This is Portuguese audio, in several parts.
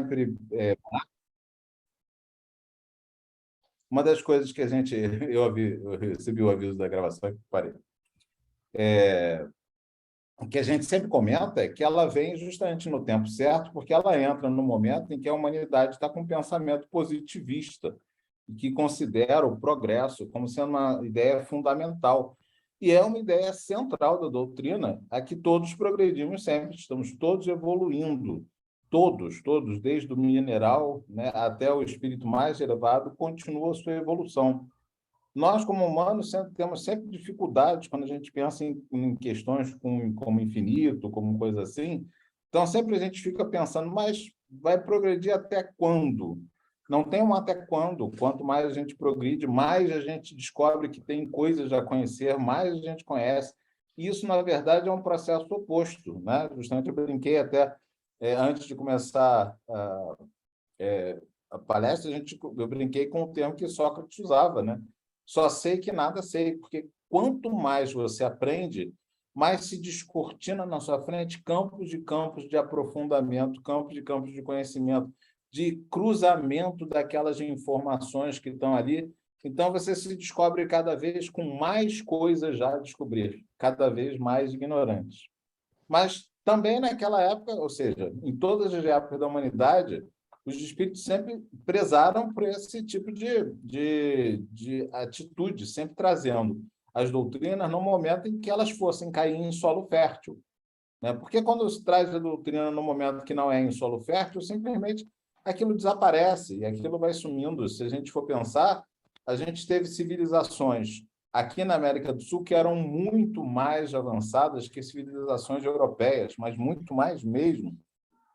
sempre uma das coisas que eu recebi o aviso da gravação e parei. O que a gente sempre comenta é que ela vem justamente no tempo certo, porque ela entra no momento em que a humanidade está com um pensamento positivista e que considera o progresso como sendo uma ideia fundamental. E é uma ideia central da doutrina, a que todos progredimos sempre, estamos todos evoluindo. Todos, desde o mineral, né, até o espírito mais elevado, continua a sua evolução. Nós, como humanos, temos sempre dificuldades quando a gente pensa em questões como infinito, como coisa assim. Então, sempre a gente fica pensando, mas vai progredir até quando? Não tem um até quando. Quanto mais a gente progride, mais a gente descobre que tem coisas a conhecer, mais a gente conhece. E isso, na verdade, é um processo oposto, né? Justamente eu brinquei até, antes de começar a palestra, eu brinquei com o termo que Sócrates usava, né? Só sei que nada sei, porque quanto mais você aprende, mais se descortina na sua frente campos de aprofundamento, campos de conhecimento, de cruzamento daquelas informações que estão ali. Então, você se descobre cada vez com mais coisas já a descobrir, cada vez mais ignorantes. Mas também naquela época, ou seja, em todas as épocas da humanidade, os espíritos sempre prezaram por esse tipo de atitude, sempre trazendo as doutrinas no momento em que elas fossem cair em solo fértil. Né? Porque quando se traz a doutrina no momento que não é em solo fértil, simplesmente aquilo desaparece e aquilo vai sumindo. Se a gente for pensar, a gente teve civilizações aqui na América do Sul que eram muito mais avançadas que civilizações europeias, mas muito mais mesmo,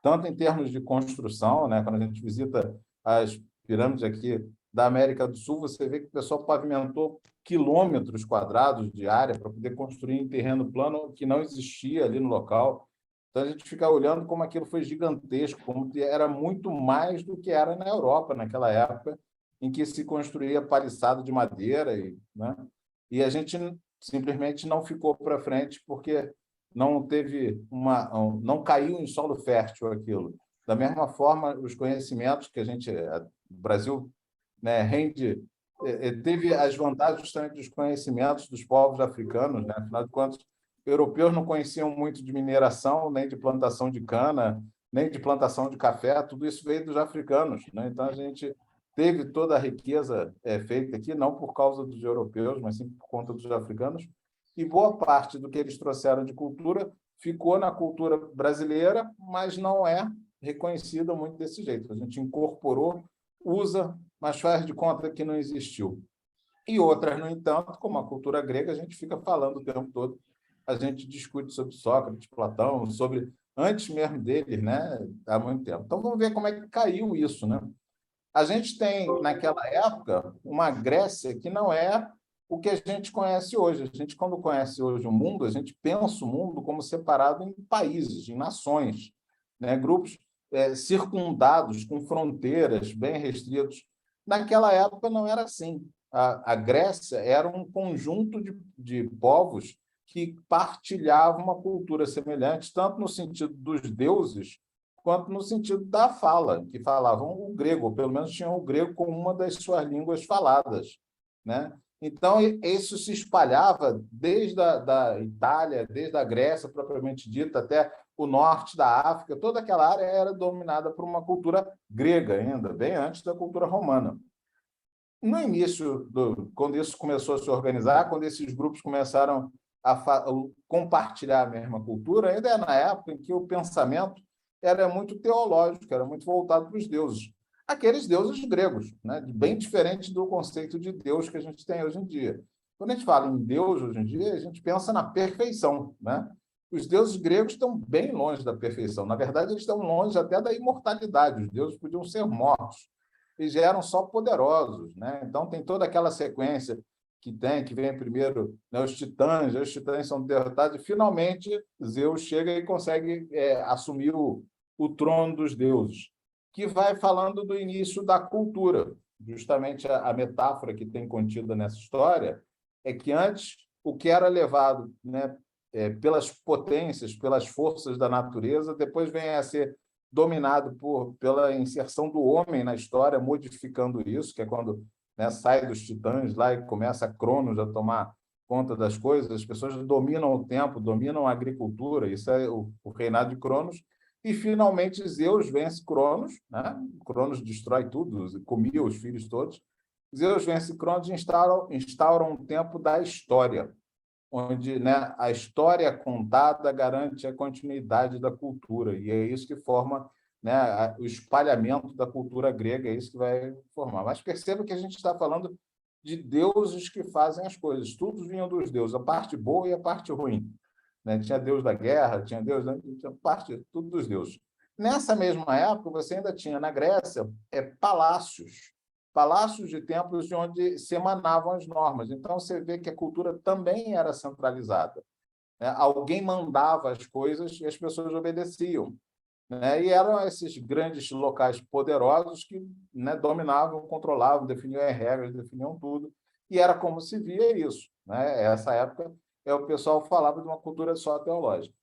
tanto em termos de construção, né? Quando a gente visita as pirâmides aqui da América do Sul, você vê que o pessoal pavimentou quilômetros quadrados de área para poder construir em terreno plano que não existia ali no local. Então, a gente fica olhando como aquilo foi gigantesco, como era muito mais do que era na Europa naquela época, em que se construía paliçado de madeira, né? E a gente simplesmente não ficou para frente porque não teve não caiu em solo fértil aquilo. Da mesma forma, os conhecimentos que o Brasil, né, teve as vantagens justamente dos conhecimentos dos povos africanos, né? Afinal de contas, europeus não conheciam muito de mineração, nem de plantação de cana, nem de plantação de café, tudo isso veio dos africanos, né? Então a gente teve toda a riqueza feita aqui, não por causa dos europeus, mas sim por conta dos africanos, e boa parte do que eles trouxeram de cultura ficou na cultura brasileira, mas não é reconhecida muito desse jeito. A gente incorporou, usa, mas faz de conta que não existiu. E outras, no entanto, como a cultura grega, a gente fica falando o tempo todo, a gente discute sobre Sócrates, Platão, sobre antes mesmo deles, né, há muito tempo. Então, vamos ver como é que caiu isso, né? A gente tem, naquela época, uma Grécia que não é o que a gente conhece hoje. A gente, quando conhece hoje o mundo, a gente pensa o mundo como separado em países, em nações, né? Grupos circundados, com fronteiras bem restritos. Naquela época não era assim. A Grécia era um conjunto de povos que partilhavam uma cultura semelhante, tanto no sentido dos deuses, quanto no sentido da fala, que falavam o grego, ou pelo menos tinham o grego como uma das suas línguas faladas, né? Então, isso se espalhava desde da Itália, desde a Grécia, propriamente dita, até o norte da África. Toda aquela área era dominada por uma cultura grega ainda, bem antes da cultura romana. No início, quando isso começou a se organizar, quando esses grupos começaram a compartilhar a mesma cultura, ainda é na época em que o pensamento era muito teológico, era muito voltado para os deuses. Aqueles deuses gregos, né? Bem diferente do conceito de Deus que a gente tem hoje em dia. Quando a gente fala em Deus hoje em dia, a gente pensa na perfeição, né? Os deuses gregos estão bem longe da perfeição. Na verdade, eles estão longe até da imortalidade. Os deuses podiam ser mortos. Eles eram só poderosos, né? Então tem toda aquela sequência que vem primeiro, né, os titãs são derrotados e finalmente Zeus chega e consegue assumir o trono dos deuses, que vai falando do início da cultura. Justamente a metáfora que tem contida nessa história é que antes o que era levado, né, pelas potências, pelas forças da natureza, depois vem a ser dominado pela inserção do homem na história, modificando isso, que é quando, né, sai dos titãs lá e começa a Cronos a tomar conta das coisas, as pessoas dominam o tempo, dominam a agricultura, isso é o reinado de Cronos, e finalmente Zeus vence Cronos, né? Cronos destrói tudo, comia os filhos todos. Zeus vence Cronos e instaura um tempo da história, onde, né, a história contada garante a continuidade da cultura, e é isso que forma, né, o espalhamento da cultura grega, é isso que vai formar. Mas perceba que a gente está falando de deuses que fazem as coisas, tudo vinha dos deuses, a parte boa e a parte ruim. Né? Tinha deus da guerra, tinha deus, tinha parte, tudo dos deuses. Nessa mesma época, você ainda tinha na Grécia palácios, palácios de templos de onde se emanavam as normas. Então, você vê que a cultura também era centralizada. Né? Alguém mandava as coisas e as pessoas obedeciam. Né? E eram esses grandes locais poderosos que, né, dominavam, controlavam, definiam as regras, definiam tudo. E era como se via isso. Né? Essa época, o pessoal falava de uma cultura só teológica.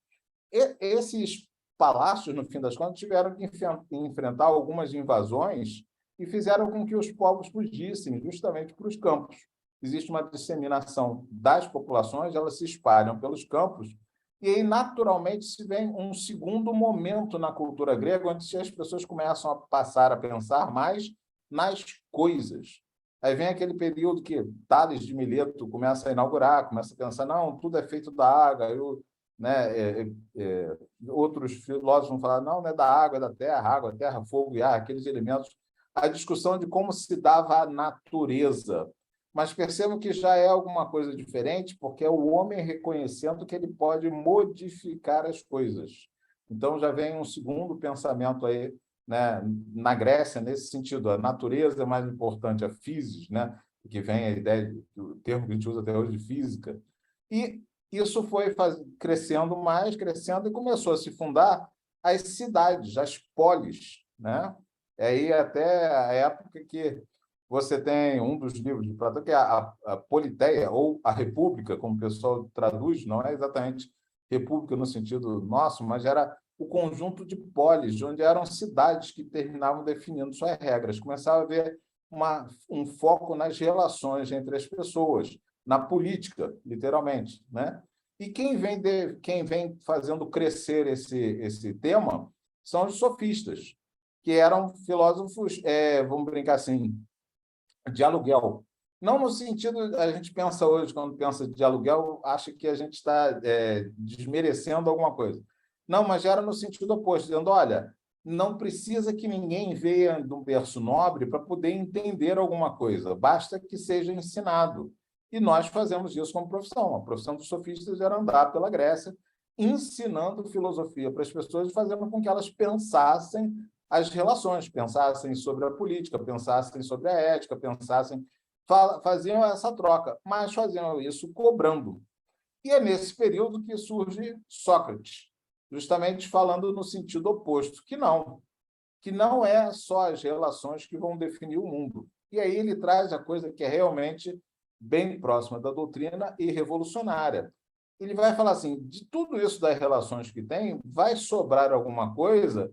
Esses palácios, no fim das contas, tiveram que enfrentar algumas invasões e fizeram com que os povos fugissem justamente para os campos. Existe uma disseminação das populações, elas se espalham pelos campos, e aí, naturalmente, se vem um segundo momento na cultura grega, onde as pessoas começam a passar a pensar mais nas coisas. Aí vem aquele período que Tales de Mileto começa a inaugurar, começa a pensar, não, tudo é feito da água, né, outros filósofos vão falar, não é da água, é da terra, água, terra, fogo e ar, aqueles elementos. A discussão de como se dava a natureza. Mas percebam que já é alguma coisa diferente, porque é o homem reconhecendo que ele pode modificar as coisas. Então, já vem um segundo pensamento aí, né, na Grécia, nesse sentido, a natureza é mais importante, a physis, né, que vem a ideia do termo que a gente usa até hoje de física. E isso foi crescendo mais, crescendo, e começou a se fundar as cidades, as polis, né? Aí até a época que você tem um dos livros de Platão, que é a Politeia, ou a República, como o pessoal traduz, não é exatamente república no sentido nosso, mas era o conjunto de polis, de onde eram cidades que terminavam definindo suas regras. Começava a haver um foco nas relações entre as pessoas, na política, literalmente, né? E quem vem fazendo crescer esse tema são os sofistas, que eram filósofos, vamos brincar assim, de aluguel. Não no sentido, a gente pensa hoje, quando pensa de aluguel, acha que a gente está desmerecendo alguma coisa. Não, mas era no sentido oposto, dizendo, olha, não precisa que ninguém venha de um berço nobre para poder entender alguma coisa, basta que seja ensinado. E nós fazemos isso como profissão. A profissão dos sofistas era andar pela Grécia, ensinando filosofia para as pessoas, fazendo com que elas pensassem as relações, pensassem sobre a política, pensassem sobre a ética, faziam essa troca, mas faziam isso cobrando. E é nesse período que surge Sócrates, justamente falando no sentido oposto, que não é só as relações que vão definir o mundo. E aí ele traz a coisa que é realmente bem próxima da doutrina e revolucionária. Ele vai falar assim, de tudo isso das relações que tem, vai sobrar alguma coisa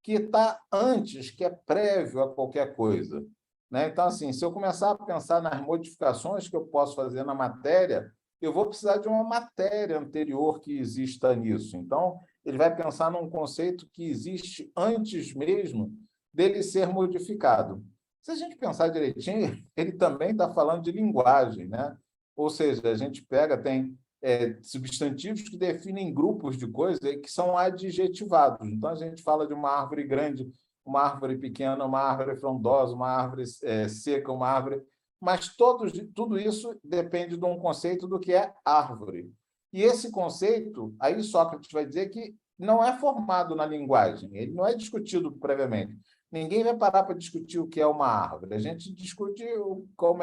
que está antes, que é prévio a qualquer coisa. Né? Então, assim, se eu começar a pensar nas modificações que eu posso fazer na matéria, eu vou precisar de uma matéria anterior que exista nisso. Então, ele vai pensar num conceito que existe antes mesmo dele ser modificado. Se a gente pensar direitinho, ele também está falando de linguagem, né? Ou seja, a gente tem substantivos que definem grupos de coisas que são adjetivados. Então, a gente fala de uma árvore grande, uma árvore pequena, uma árvore frondosa, uma árvore seca, uma árvore... Mas tudo isso depende de um conceito do que é árvore. E esse conceito, aí Sócrates vai dizer que não é formado na linguagem, ele não é discutido previamente. Ninguém vai parar para discutir o que é uma árvore. A gente discute como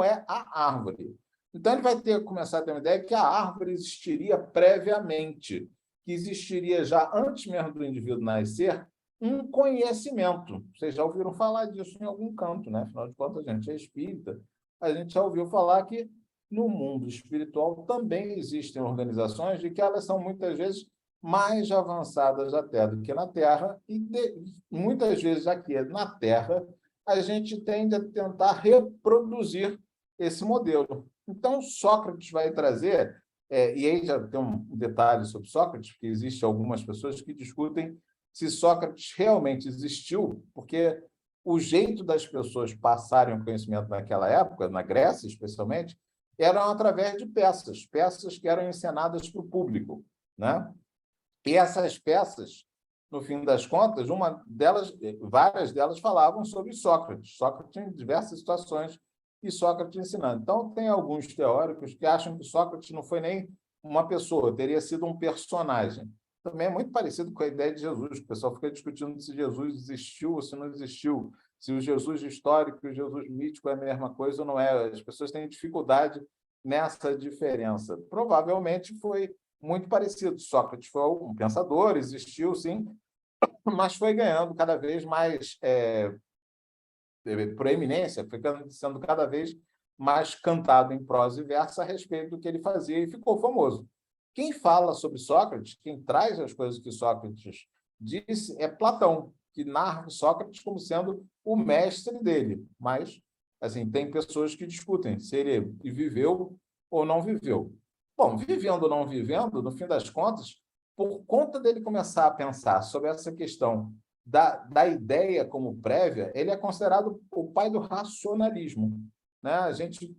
é a árvore. Então, ele vai começar a ter uma ideia que a árvore existiria previamente, que existiria já antes mesmo do indivíduo nascer, um conhecimento. Vocês já ouviram falar disso em algum canto, né? Afinal de contas, a gente é espírita, a gente já ouviu falar que no mundo espiritual também existem organizações de que elas são muitas vezes mais avançadas até do que na Terra, e muitas vezes aqui na Terra a gente tende a tentar reproduzir esse modelo. Então, Sócrates vai trazer, e aí já tem um detalhe sobre Sócrates, porque existem algumas pessoas que discutem se Sócrates realmente existiu, porque o jeito das pessoas passarem o conhecimento naquela época, na Grécia especialmente, eram através de peças, peças que eram encenadas para o público, né? E essas peças, no fim das contas, uma delas, várias delas falavam sobre Sócrates. Sócrates em diversas situações e Sócrates ensinando. Então, tem alguns teóricos que acham que Sócrates não foi nem uma pessoa, teria sido um personagem. Também é muito parecido com a ideia de Jesus, que o pessoal fica discutindo se Jesus existiu ou se não existiu, se o Jesus histórico e o Jesus mítico é a mesma coisa ou não é. As pessoas têm dificuldade nessa diferença. Provavelmente foi muito parecido. Sócrates foi um pensador, existiu, sim, mas foi ganhando cada vez mais proeminência, foi sendo cada vez mais cantado em prosa e verso a respeito do que ele fazia e ficou famoso. Quem fala sobre Sócrates, quem traz as coisas que Sócrates disse, é Platão, que narra Sócrates como sendo o mestre dele. Mas, assim, tem pessoas que discutem se ele viveu ou não viveu. Bom, vivendo ou não vivendo, no fim das contas, por conta dele começar a pensar sobre essa questão da ideia como prévia, ele é considerado o pai do racionalismo, né? A gente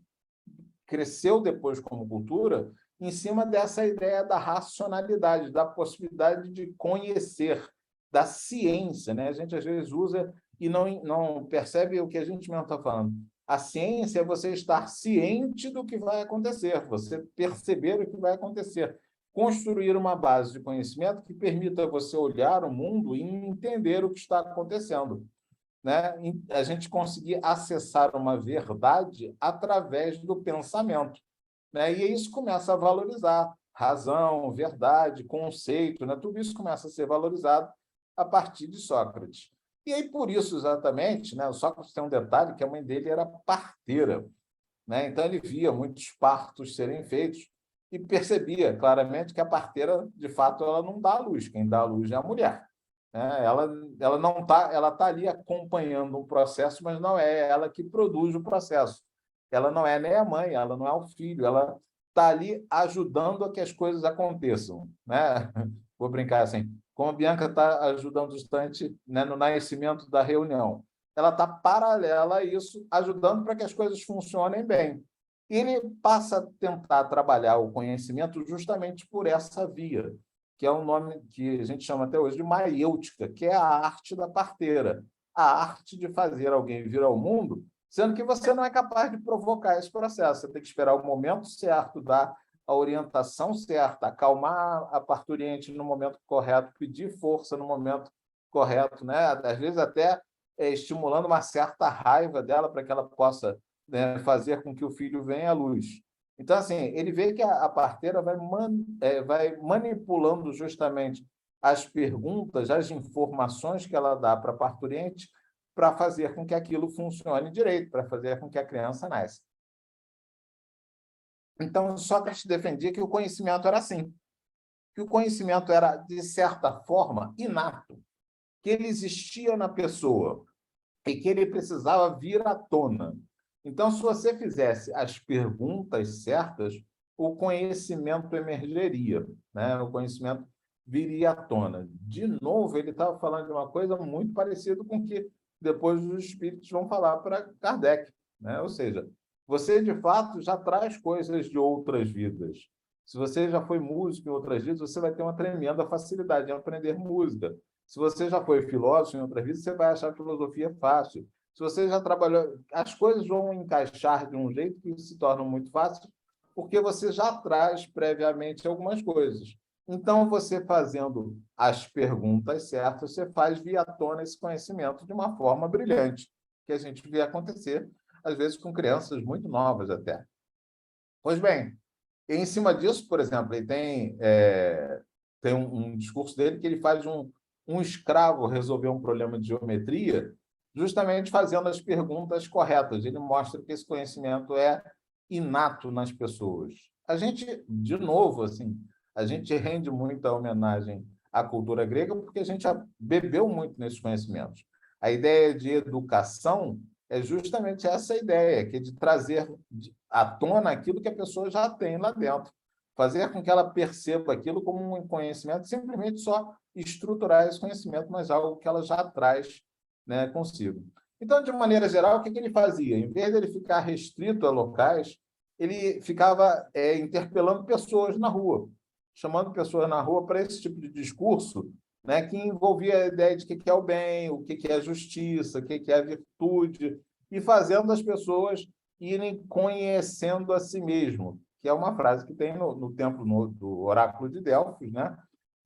cresceu depois como cultura em cima dessa ideia da racionalidade, da possibilidade de conhecer, da ciência, né? A gente às vezes usa e não percebe o que a gente mesmo está falando. A ciência é você estar ciente do que vai acontecer, você perceber o que vai acontecer, construir uma base de conhecimento que permita você olhar o mundo e entender o que está acontecendo, né? A gente conseguir acessar uma verdade através do pensamento, né? E isso começa a valorizar razão, verdade, conceito, né? Tudo isso começa a ser valorizado a partir de Sócrates. E aí, por isso, exatamente, né? O Sócrates tem um detalhe que a mãe dele era parteira, né? Então, ele via muitos partos serem feitos e percebia claramente que a parteira, de fato, ela não dá à luz, quem dá à luz é a mulher, né? Ela não tá, ela está ali acompanhando o processo, mas não é ela que produz o processo. Ela não é nem a mãe, ela não é o filho, ela está ali ajudando a que as coisas aconteçam, né? Vou brincar assim, como a Bianca está ajudando o estante, né, no nascimento da reunião, ela está paralela a isso, ajudando para que as coisas funcionem bem. E ele passa a tentar trabalhar o conhecimento justamente por essa via, que é um nome que a gente chama até hoje de maiêutica, que é a arte da parteira, a arte de fazer alguém vir ao mundo, sendo que você não é capaz de provocar esse processo. Você tem que esperar o momento certo, dar a orientação certa, acalmar a parturiente no momento correto, pedir força no momento correto, né? Às vezes até estimulando uma certa raiva dela para que ela possa, né, fazer com que o filho venha à luz. Então, assim, ele vê que a parteira vai manipulando justamente as perguntas, as informações que ela dá para a parturiente para fazer com que aquilo funcione direito, para fazer com que a criança nasça. Então, Sócrates defendia que o conhecimento era assim, que o conhecimento era, de certa forma, inato, que ele existia na pessoa e que ele precisava vir à tona. Então, se você fizesse as perguntas certas, o conhecimento emergeria, né? O conhecimento viria à tona. De novo, ele estava falando de uma coisa muito parecida com o que depois os espíritos vão falar para Kardec, né? Ou seja, você de fato já traz coisas de outras vidas. Se você já foi músico em outras vidas, você vai ter uma tremenda facilidade em aprender música. Se você já foi filósofo em outras vidas, você vai achar a filosofia fácil. Se você já trabalhou, as coisas vão encaixar de um jeito que se tornam muito fáceis, porque você já traz previamente algumas coisas. Então, você fazendo as perguntas certas, você faz vir à tona esse conhecimento de uma forma brilhante, que a gente vê acontecer, às vezes, com crianças muito novas até. Pois bem, em cima disso, por exemplo, ele tem um discurso dele que ele faz um escravo resolver um problema de geometria, justamente fazendo as perguntas corretas. Ele mostra que esse conhecimento é inato nas pessoas. A gente, de novo, assim, A gente rende muita homenagem à cultura grega porque a gente bebeu muito nesses conhecimentos. A ideia de educação é justamente essa ideia, que é de trazer à tona aquilo que a pessoa já tem lá dentro, fazer com que ela perceba aquilo como um conhecimento, simplesmente só estruturar esse conhecimento, mas algo que ela já traz, né, consigo. Então, de maneira geral, o que ele fazia? Em vez de ele ficar restrito a locais, ele ficava interpelando pessoas na rua, chamando pessoas na rua para esse tipo de discurso, né, que envolvia a ideia de o que é o bem, o que é a justiça, o que é a virtude, e fazendo as pessoas irem conhecendo a si mesmo, que é uma frase que tem no templo do Oráculo de Delfos, né?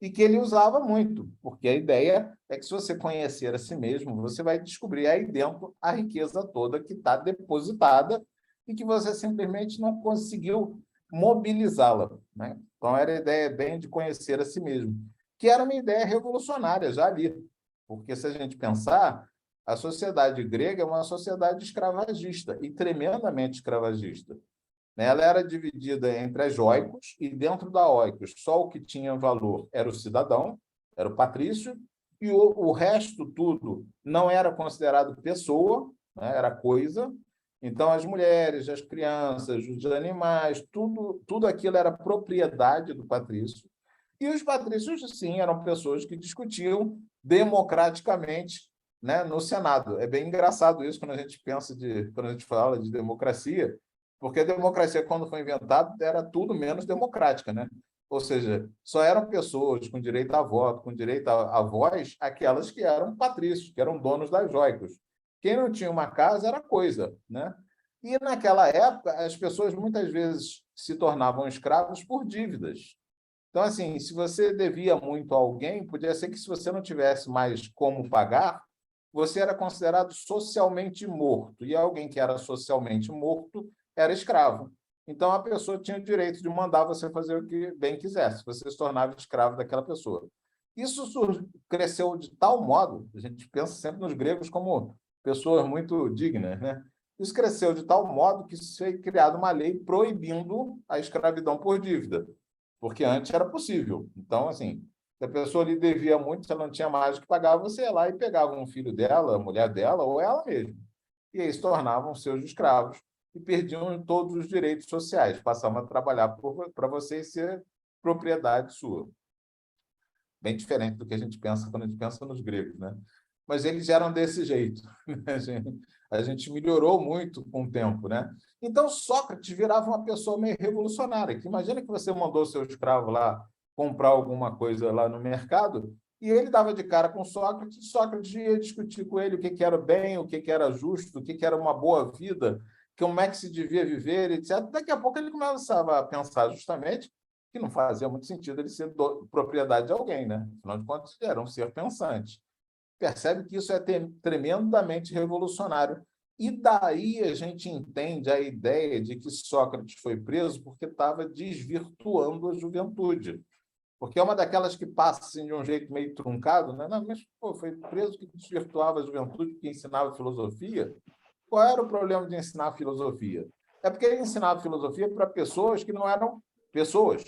E que ele usava muito, porque a ideia é que se você conhecer a si mesmo, você vai descobrir aí dentro a riqueza toda que está depositada e que você simplesmente não conseguiu mobilizá-la, né? Então, era a ideia bem de conhecer a si mesmo, que era uma ideia revolucionária já ali, porque se a gente pensar, a sociedade grega é uma sociedade escravagista e tremendamente escravagista, né? Ela era dividida entre as oikos e dentro da oikos só o que tinha valor era o cidadão, era o patrício, e o resto tudo não era considerado pessoa, né? Era coisa. Então, as mulheres, as crianças, os animais, tudo aquilo era propriedade do patrício. E os patrícios, sim, eram pessoas que discutiam democraticamente, né, no Senado. É bem engraçado isso quando a gente quando a gente fala de democracia, porque a democracia, quando foi inventada, era tudo menos democrática, né? Ou seja, só eram pessoas com direito a voto, com direito a voz, aquelas que eram patrícios, que eram donos das joias. Quem não tinha uma casa era coisa, né? E naquela época, as pessoas muitas vezes se tornavam escravos por dívidas. Então, assim, se você devia muito a alguém, podia ser que se você não tivesse mais como pagar, você era considerado socialmente morto. E alguém que era socialmente morto era escravo. Então, a pessoa tinha o direito de mandar você fazer o que bem quisesse. Você se tornava escravo daquela pessoa. Isso cresceu de tal modo, a gente pensa sempre nos gregos como pessoas muito dignas, né? Isso cresceu de tal modo que foi criada uma lei proibindo a escravidão por dívida, porque antes era possível. Então, assim, se a pessoa lhe devia muito, se ela não tinha mais o que pagar, você ia lá e pegava um filho dela, a mulher dela, ou ela mesma. E aí se tornavam seus escravos e perdiam todos os direitos sociais, passavam a trabalhar para você e ser propriedade sua. Bem diferente do que a gente pensa quando a gente pensa nos gregos, né? Mas eles eram desse jeito. A gente melhorou muito com o tempo, né? Então, Sócrates virava uma pessoa meio revolucionária. Que imagina que você mandou seu escravo lá comprar alguma coisa lá no mercado e ele dava de cara com Sócrates, Sócrates ia discutir com ele o que era bem, o que era justo, o que era uma boa vida, como é que se devia viver, etc. Daqui a pouco ele começava a pensar justamente que não fazia muito sentido ele ser propriedade de alguém, né? Afinal de contas, ele era um ser pensante. Percebe que isso é tremendamente revolucionário. E daí a gente entende a ideia de que Sócrates foi preso porque estava desvirtuando a juventude. Porque é uma daquelas que passa assim, de um jeito meio truncado, né? Não, mas pô, foi preso que desvirtuava a juventude, que ensinava filosofia. Qual era o problema de ensinar filosofia? É porque ele ensinava filosofia para pessoas que não eram pessoas,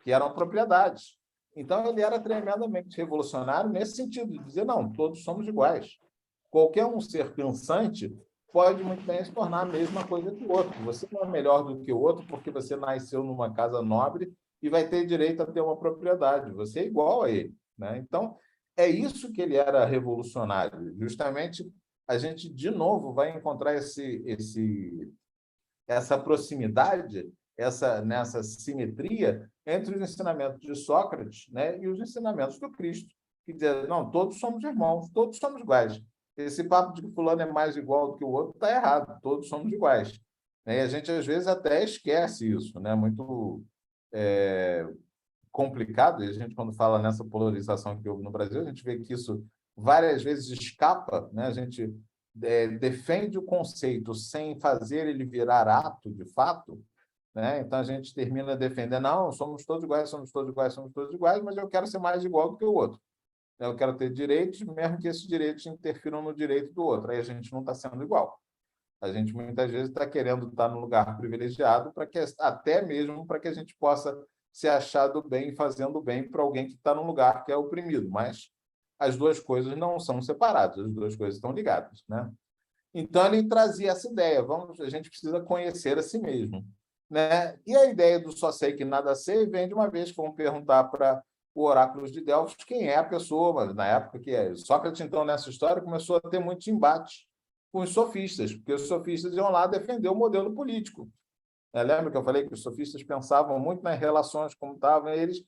que eram propriedades. Então, ele era tremendamente revolucionário nesse sentido, de dizer, não, todos somos iguais. Qualquer um ser pensante pode muito bem se tornar a mesma coisa que o outro. Você não é melhor do que o outro porque você nasceu numa casa nobre e vai ter direito a ter uma propriedade. Você é igual a ele, né? Então, é isso que ele era revolucionário. Justamente, a gente, de novo, vai encontrar essa proximidade, nessa simetria entre os ensinamentos de Sócrates, né, e os ensinamentos do Cristo, que dizem, não, todos somos irmãos, todos somos iguais. Esse papo de que fulano é mais igual do que o outro está errado, todos somos iguais. E a gente, às vezes, até esquece isso, né? Muito complicado, e a gente, quando fala nessa polarização que houve no Brasil, a gente vê que isso várias vezes escapa, né? A gente defende o conceito sem fazer ele virar ato de fato, né? Então a gente termina defendendo, não, somos todos iguais, somos todos iguais, somos todos iguais, mas eu quero ser mais igual do que o outro. Eu quero ter direitos, mesmo que esses direitos interfiram no direito do outro. Aí a gente não está sendo igual. A gente muitas vezes está querendo estar no lugar privilegiado para que até mesmo para que a gente possa se achar do bem fazendo bem para alguém que está num lugar que é oprimido, mas as duas coisas não são separadas, as duas coisas estão ligadas, né? Então ele trazia essa ideia, a gente precisa conhecer a si mesmo, né? E a ideia do só sei que nada sei vem de uma vez que vamos perguntar para o oráculo de Delfos quem é a pessoa, mas na época que é Sócrates, então nessa história começou a ter muitos embates com os sofistas, porque os sofistas iam lá defender o modelo político. Lembra que eu falei que os sofistas pensavam muito nas relações como estavam, eles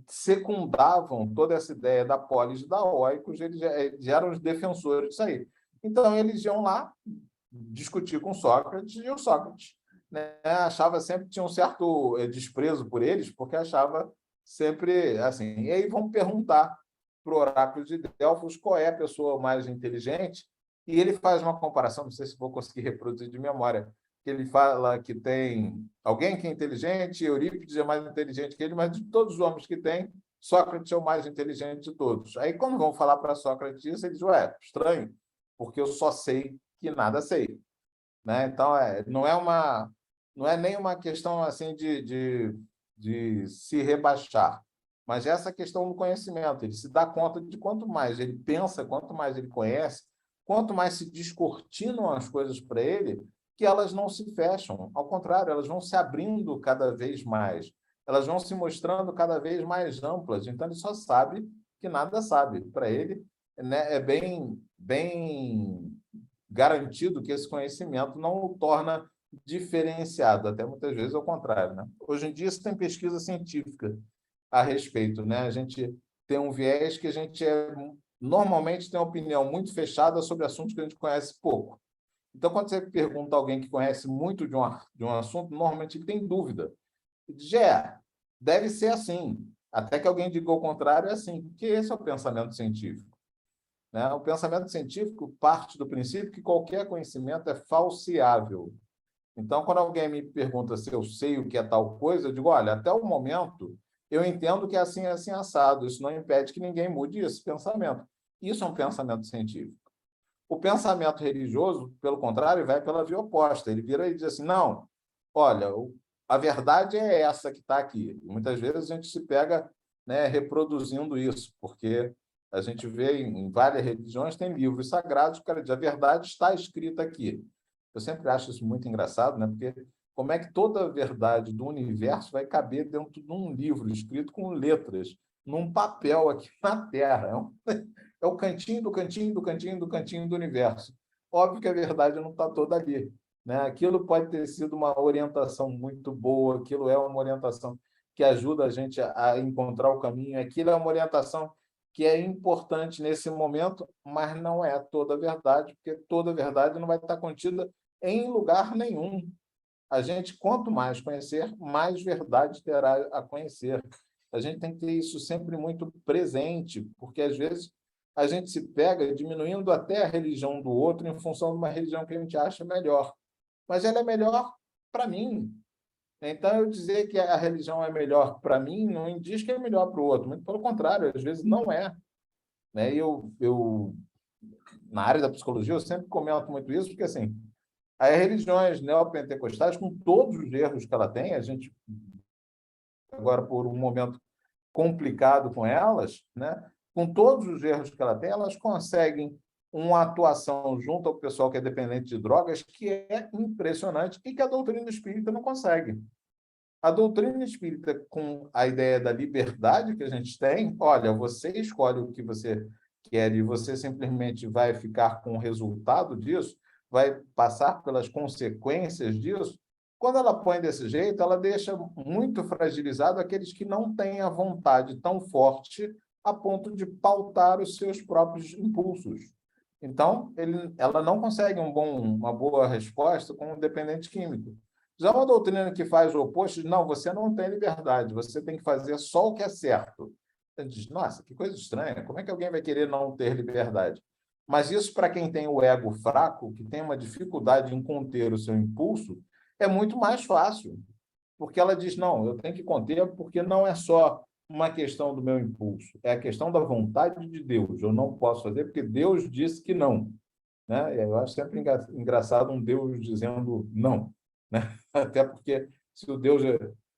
secundavam toda essa ideia da polis e da oikos, eles já eram os defensores disso aí. Então, eles iam lá discutir com Sócrates, e o Sócrates, né, achava sempre, tinha um certo desprezo por eles, porque achava sempre assim. E aí vão perguntar para o oráculo de Delfos qual é a pessoa mais inteligente, e ele faz uma comparação, não sei se vou conseguir reproduzir de memória, que ele fala que tem alguém que é inteligente, Eurípides é mais inteligente que ele, mas de todos os homens que tem, Sócrates é o mais inteligente de todos. Aí, quando vão falar para Sócrates isso, ele diz, ué, estranho, porque eu só sei que nada sei. Né? Então, não é nem uma questão assim de se rebaixar, mas essa questão do conhecimento. Ele se dá conta de quanto mais ele pensa, quanto mais ele conhece, quanto mais se descortinam as coisas para ele, que elas não se fecham. Ao contrário, elas vão se abrindo cada vez mais. Elas vão se mostrando cada vez mais amplas. Então, ele só sabe que nada sabe. Para ele, né, é bem garantido que esse conhecimento não o torna diferenciado, até muitas vezes ao contrário, né? Hoje em dia, se tem pesquisa científica a respeito, né? A gente tem um viés que a gente normalmente tem uma opinião muito fechada sobre assuntos que a gente conhece pouco. Então, quando você pergunta a alguém que conhece muito de um assunto, normalmente ele tem dúvida. Diz, deve ser assim. Até que alguém diga o contrário, é assim, porque esse é o pensamento científico. Né? O pensamento científico parte do princípio que qualquer conhecimento é falseável. Então, quando alguém me pergunta se eu sei o que é tal coisa, eu digo, olha, até o momento eu entendo que é assim, assado. Isso não impede que ninguém mude esse pensamento. Isso é um pensamento científico. O pensamento religioso, pelo contrário, vai pela via oposta. Ele vira e diz assim, não, olha, a verdade é essa que está aqui. E muitas vezes a gente se pega, né, reproduzindo isso, porque a gente vê em várias religiões, tem livros sagrados, cara, a verdade está escrita aqui. Eu sempre acho isso muito engraçado, né? Porque como é que toda a verdade do universo vai caber dentro de um livro escrito com letras, num papel aqui na Terra? É o cantinho do cantinho do cantinho do cantinho do universo. Óbvio que a verdade não está toda ali. Né? Aquilo pode ter sido uma orientação muito boa, aquilo é uma orientação que ajuda a gente a encontrar o caminho, aquilo é uma orientação que é importante nesse momento, mas não é toda a verdade, porque toda a verdade não vai estar contida em lugar nenhum. A gente, quanto mais conhecer, mais verdade terá a conhecer. A gente tem que ter isso sempre muito presente, porque às vezes a gente se pega diminuindo até a religião do outro em função de uma religião que a gente acha melhor. Mas ela é melhor para mim. Então, eu dizer que a religião é melhor para mim não diz que é melhor para o outro. Muito pelo contrário, às vezes não é. Né? Na área da psicologia, eu sempre comento muito isso, porque assim, as religiões neopentecostais, com todos os erros que ela tem, a gente, agora por um momento complicado com elas, né? Com todos os erros que ela tem, elas conseguem uma atuação junto ao pessoal que é dependente de drogas que é impressionante e que a doutrina espírita não consegue. A doutrina espírita, com a ideia da liberdade que a gente tem, olha, você escolhe o que você quer e você simplesmente vai ficar com o resultado disso, vai passar pelas consequências disso. Quando ela põe desse jeito, ela deixa muito fragilizado aqueles que não têm a vontade tão forte a ponto de pautar os seus próprios impulsos. Então, ela não consegue uma boa resposta com um dependente químico. Já uma doutrina que faz o oposto, não, você não tem liberdade, você tem que fazer só o que é certo. Você diz, nossa, que coisa estranha, como é que alguém vai querer não ter liberdade? Mas isso, para quem tem o ego fraco, que tem uma dificuldade em conter o seu impulso, é muito mais fácil. Porque ela diz, não, eu tenho que conter porque não é só uma questão do meu impulso, é a questão da vontade de Deus. Eu não posso fazer porque Deus disse que não. Né? Eu acho sempre engraçado um Deus dizendo não. Né? Até porque se o Deus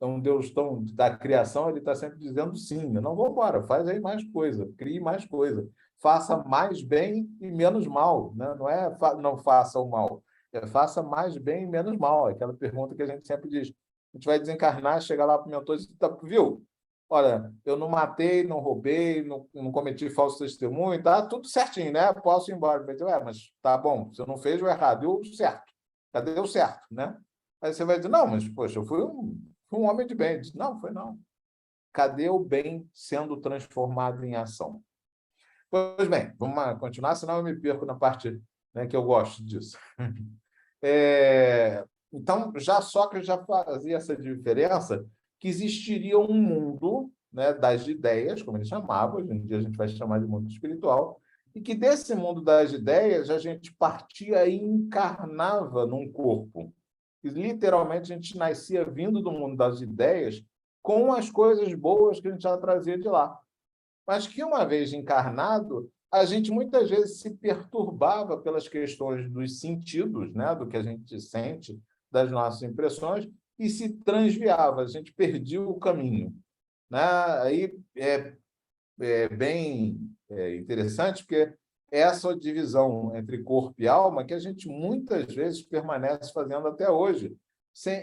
Então, Deus da criação, ele está sempre dizendo sim. Não, vamos embora, faz aí mais coisa, crie mais coisa. Faça mais bem e menos mal. Né? Não é não faça o mal, é faça mais bem e menos mal. Aquela pergunta que a gente sempre diz. A gente vai desencarnar, chega lá para o mentor e diz, viu? Olha, eu não matei, não roubei, não cometi falso testemunho, tá tudo certinho, né? Posso ir embora. Mas tá bom, você não fez o errado, e o certo. Cadê o certo, né? Aí você vai dizer, não, mas, poxa, eu fui um homem de bem. Diz, não, foi não. Cadê o bem sendo transformado em ação? Pois bem, vamos continuar, senão eu me perco na parte, né, que eu gosto disso. Então, já Sócrates já fazia essa diferença que existiria um mundo, né, das ideias, como ele chamava, hoje em dia a gente vai chamar de mundo espiritual, e que desse mundo das ideias a gente partia e encarnava num corpo. E, literalmente, a gente nascia vindo do mundo das ideias com as coisas boas que a gente já trazia de lá. Mas que, uma vez encarnado, a gente muitas vezes se perturbava pelas questões dos sentidos, né, do que a gente sente, das nossas impressões, e se transviava, a gente perdia o caminho. Né? Aí é bem interessante, porque essa divisão entre corpo e alma que a gente muitas vezes permanece fazendo até hoje,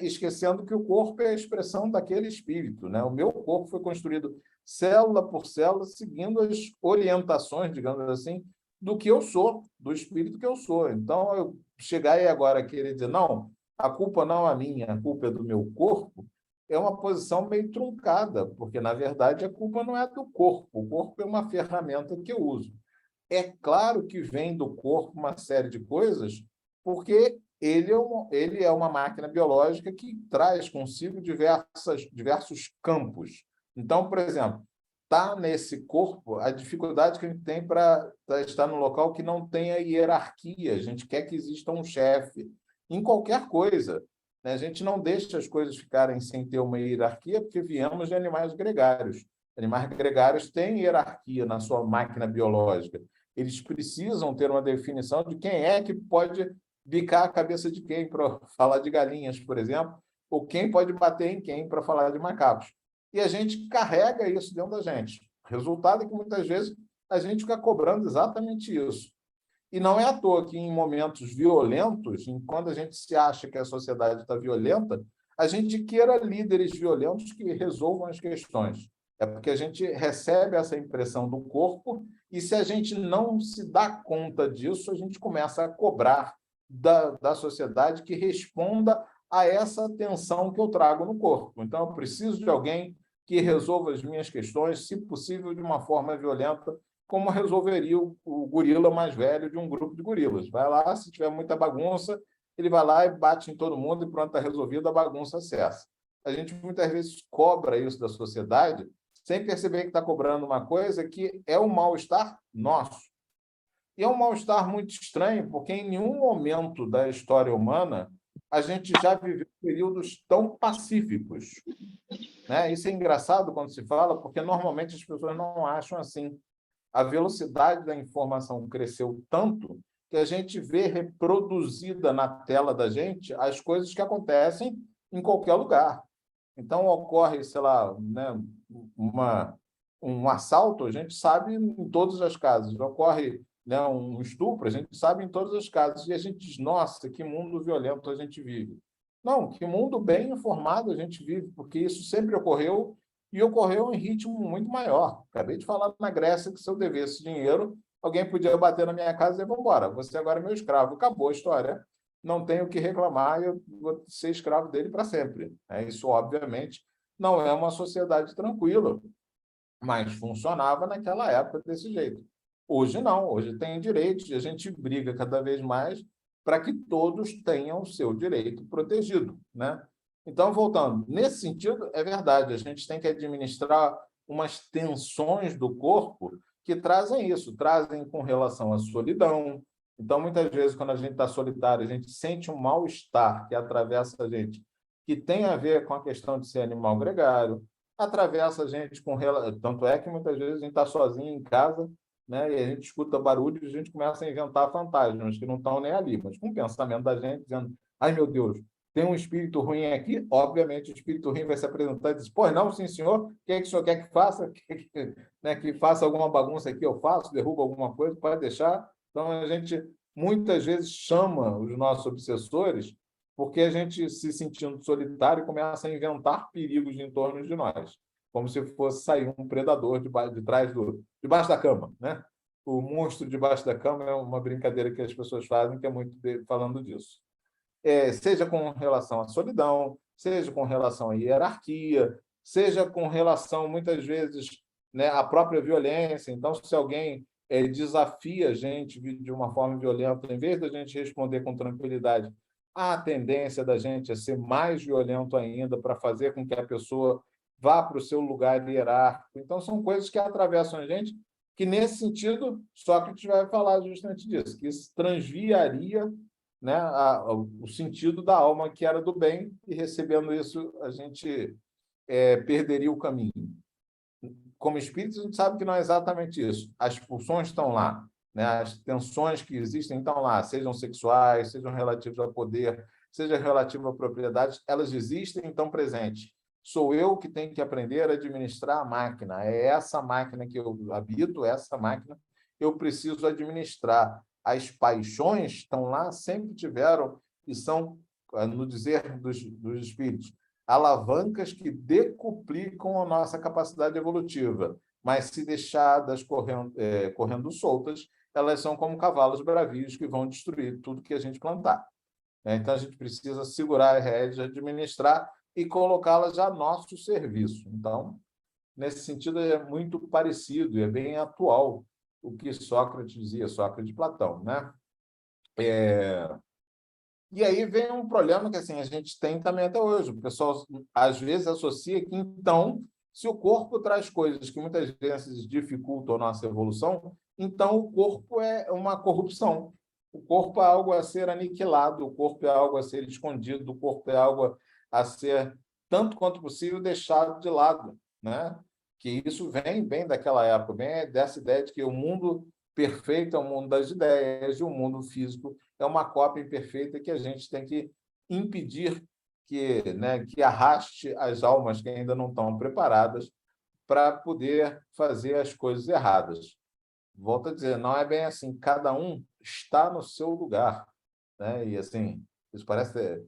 esquecendo que o corpo é a expressão daquele espírito. Né? O meu corpo foi construído célula por célula, seguindo as orientações, digamos assim, do que eu sou, do espírito que eu sou. Então, eu chegar aí agora a querer dizer, não, a culpa não é minha, a culpa é do meu corpo, é uma posição meio truncada, porque, na verdade, a culpa não é do corpo. O corpo é uma ferramenta que eu uso. É claro que vem do corpo uma série de coisas, porque ele é uma máquina biológica que traz consigo diversos campos. Então, por exemplo, está nesse corpo a dificuldade que a gente tem para estar num local que não tenha hierarquia. A gente quer que exista um chefe em qualquer coisa. Né? A gente não deixa as coisas ficarem sem ter uma hierarquia, porque viemos de animais gregários. Animais gregários têm hierarquia na sua máquina biológica. Eles precisam ter uma definição de quem é que pode bicar a cabeça de quem para falar de galinhas, por exemplo, ou quem pode bater em quem para falar de macacos. E a gente carrega isso dentro da gente. O resultado é que, muitas vezes, a gente fica cobrando exatamente isso. E não é à toa que, em momentos violentos, quando a gente se acha que a sociedade está violenta, a gente queira líderes violentos que resolvam as questões. É porque a gente recebe essa impressão do corpo e, se a gente não se dá conta disso, a gente começa a cobrar da sociedade que responda a essa tensão que eu trago no corpo. Então, eu preciso de alguém que resolva as minhas questões, se possível, de uma forma violenta, como resolveria o gorila mais velho de um grupo de gorilas. Vai lá, se tiver muita bagunça, ele vai lá e bate em todo mundo e pronto, está resolvido, a bagunça cessa. A gente muitas vezes cobra isso da sociedade sem perceber que está cobrando uma coisa que é um mal-estar nosso. E é um mal-estar muito estranho, porque em nenhum momento da história humana a gente já viveu períodos tão pacíficos. Né? Isso é engraçado quando se fala, porque normalmente as pessoas não acham assim. A velocidade da informação cresceu tanto que a gente vê reproduzida na tela da gente as coisas que acontecem em qualquer lugar. Então, ocorre, sei lá, né, um assalto, a gente sabe em todas as casas. Ocorre, né, um estupro, a gente sabe em todas as casas. E a gente diz, nossa, que mundo violento a gente vive. Não, que mundo bem informado a gente vive, porque isso sempre ocorreu e ocorreu em ritmo muito maior. Acabei de falar na Grécia que, se eu devesse dinheiro, alguém podia bater na minha casa e dizer, vamos embora, você agora é meu escravo. Acabou a história, não tenho o que reclamar, eu vou ser escravo dele para sempre. Isso, obviamente, não é uma sociedade tranquila, mas funcionava naquela época desse jeito. Hoje não, hoje tem direitos e a gente briga cada vez mais para que todos tenham o seu direito protegido, né? Então, voltando, nesse sentido, é verdade, a gente tem que administrar umas tensões do corpo que trazem isso, trazem com relação à solidão. Então, muitas vezes, quando a gente está solitário, a gente sente um mal-estar que atravessa a gente, que tem a ver com a questão de ser animal gregário, atravessa a gente com... Tanto é que, muitas vezes, a gente está sozinho em casa, né, e a gente escuta barulho e a gente começa a inventar fantasmas que não estão nem ali, mas com o pensamento da gente dizendo, ai, meu Deus, tem um espírito ruim aqui, obviamente o espírito ruim vai se apresentar e dizer, pois não, sim, senhor, o que é que o senhor quer que faça? Que faça alguma bagunça aqui, eu faço, derrubo alguma coisa, pode deixar. Então, a gente muitas vezes chama os nossos obsessores porque a gente, se sentindo solitário, começa a inventar perigos em torno de nós, como se fosse sair um predador debaixo da cama, né? O monstro debaixo da cama é uma brincadeira que as pessoas fazem, que é muito falando disso. Seja com relação à solidão, seja com relação à hierarquia, seja com relação, muitas vezes, né, à própria violência. Então, se alguém desafia a gente de uma forma violenta, em vez da gente responder com tranquilidade, há a tendência da gente a ser mais violento ainda para fazer com que a pessoa vá para o seu lugar hierárquico. Então, são coisas que atravessam a gente, que, nesse sentido, Sócrates vai falar justamente disso, que isso transviaria, né, o sentido da alma que era do bem, e recebendo isso a gente perderia o caminho. Como espírito, a gente sabe que não é exatamente isso. As pulsões estão lá, né? As tensões que existem estão lá, sejam sexuais, sejam relativas ao poder, sejam relativas à propriedade, elas existem e estão presentes. Sou eu que tenho que aprender a administrar a máquina. É essa máquina que eu habito, essa máquina eu preciso administrar. As paixões estão lá, sempre tiveram, e são, no dizer dos espíritos, alavancas que decuplicam a nossa capacidade evolutiva, mas se deixadas correndo soltas, elas são como cavalos bravios que vão destruir tudo que a gente plantar. Então, a gente precisa segurar a rédea, administrar e colocá-las a nosso serviço. Então, nesse sentido, é muito parecido, é bem atual o que Sócrates dizia, Sócrates e Platão, né? E aí vem um problema que assim, a gente tem também até hoje. O pessoal, às vezes, associa que, então, se o corpo traz coisas que muitas vezes dificultam a nossa evolução, então o corpo é uma corrupção. O corpo é algo a ser aniquilado, o corpo é algo a ser escondido, o corpo é algo a ser, tanto quanto possível, deixado de lado, né? Que isso vem daquela época, vem dessa ideia de que o mundo perfeito é o mundo das ideias e o mundo físico é uma cópia imperfeita que a gente tem que impedir que arraste as almas que ainda não estão preparadas para poder fazer as coisas erradas. Volto a dizer, não é bem assim, cada um está no seu lugar, né? E assim, isso parece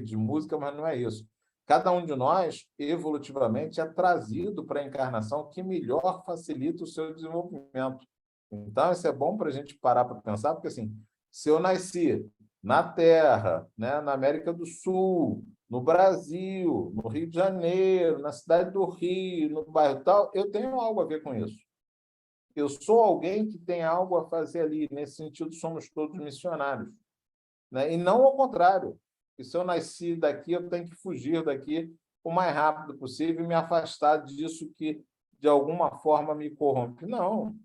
de música, mas não é isso. Cada um de nós, evolutivamente, é trazido para a encarnação que melhor facilita o seu desenvolvimento. Então, isso é bom para a gente parar para pensar, porque assim, se eu nasci na Terra, né, na América do Sul, no Brasil, no Rio de Janeiro, na cidade do Rio, no bairro tal, eu tenho algo a ver com isso. Eu sou alguém que tem algo a fazer ali. Nesse sentido, somos todos missionários, né? E não ao contrário. E se eu nasci daqui, eu tenho que fugir daqui o mais rápido possível e me afastar disso que, de alguma forma, me corrompe. Não.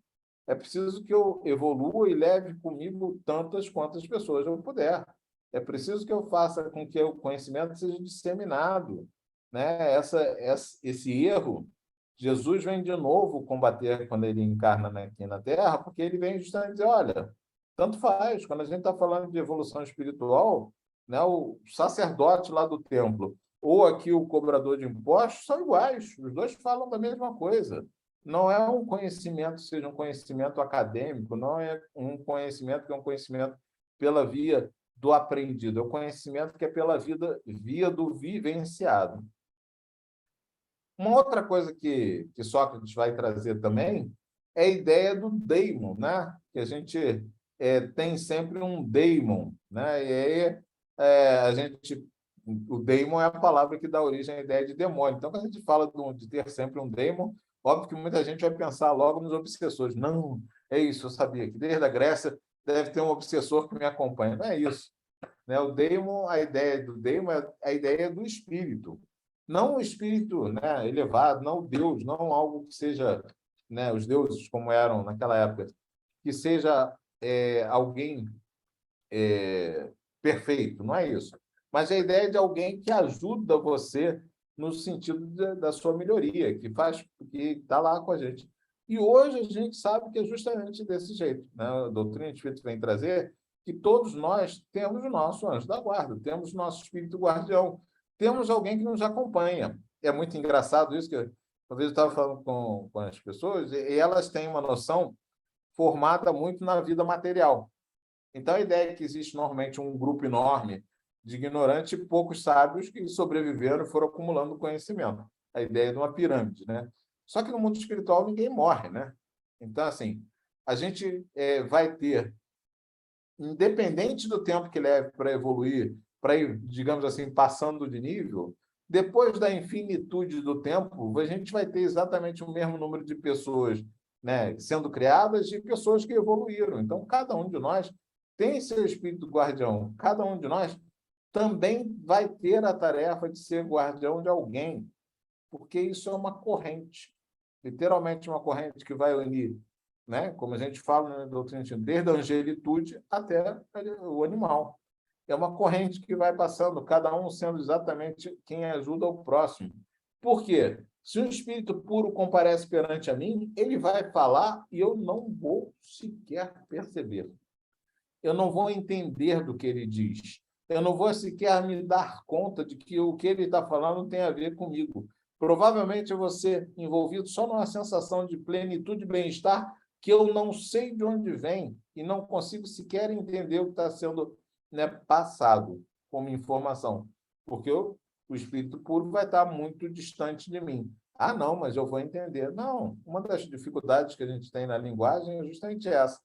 É preciso que eu evolua e leve comigo tantas quantas pessoas eu puder. É preciso que eu faça com que o conhecimento seja disseminado, né? Esse erro, Jesus vem de novo combater quando ele encarna aqui na Terra, porque ele vem justamente dizer, olha, tanto faz, quando a gente está falando de evolução espiritual, né, o sacerdote lá do templo ou aqui o cobrador de impostos são iguais, os dois falam da mesma coisa. Não é um conhecimento, seja um conhecimento acadêmico, não é um conhecimento que é um conhecimento pela via do aprendido, é um conhecimento que é pela via do vivenciado. Uma outra coisa que Sócrates vai trazer também é a ideia do daimon, né? Que a gente tem sempre um daimon, né? E aí a gente, o daimon é a palavra que dá origem à ideia de demônio. Então, quando a gente fala de ter sempre um daimon, óbvio que muita gente vai pensar logo nos obsessores. Não, é isso, eu sabia que desde a Grécia deve ter um obsessor que me acompanha. Não é isso, né? O daimon, a ideia do daimon é a ideia do espírito. Não o espírito, né, elevado, não o Deus, não algo que seja, né, os deuses como eram naquela época, que seja alguém perfeito, não é isso. Mas a ideia de alguém que ajuda você no sentido da sua melhoria, que está lá com a gente. E hoje a gente sabe que é justamente desse jeito, né? A doutrina espírita vem trazer que todos nós temos o nosso anjo da guarda, temos o nosso espírito guardião, temos alguém que nos acompanha. É muito engraçado isso, que uma vez eu estava falando com as pessoas, e elas têm uma noção formada muito na vida material. Então, a ideia é que existe normalmente um grupo enorme de ignorantes e poucos sábios que sobreviveram e foram acumulando conhecimento. A ideia de uma pirâmide, né? Só que no mundo espiritual ninguém morre, né? Então, assim, a gente vai ter, independente do tempo que leve para evoluir, para ir, digamos assim, passando de nível, depois da infinitude do tempo, a gente vai ter exatamente o mesmo número de pessoas, né, sendo criadas e pessoas que evoluíram. Então, cada um de nós tem seu espírito guardião. Cada um de nós também vai ter a tarefa de ser guardião de alguém, porque isso é uma corrente, literalmente uma corrente que vai unir, né? Como a gente fala na doutrina, desde a angelitude até o animal. É uma corrente que vai passando, cada um sendo exatamente quem ajuda o próximo. Por quê? Se um espírito puro comparece perante a mim, ele vai falar e eu não vou sequer perceber. Eu não vou entender do que ele diz. Eu não vou sequer me dar conta de que o que ele está falando tem a ver comigo. Provavelmente eu vou ser envolvido só numa sensação de plenitude e bem-estar que eu não sei de onde vem e não consigo sequer entender o que está sendo, né, passado como informação, porque o espírito puro vai estar muito distante de mim. Ah, não, mas eu vou entender. Não, uma das dificuldades que a gente tem na linguagem é justamente essa.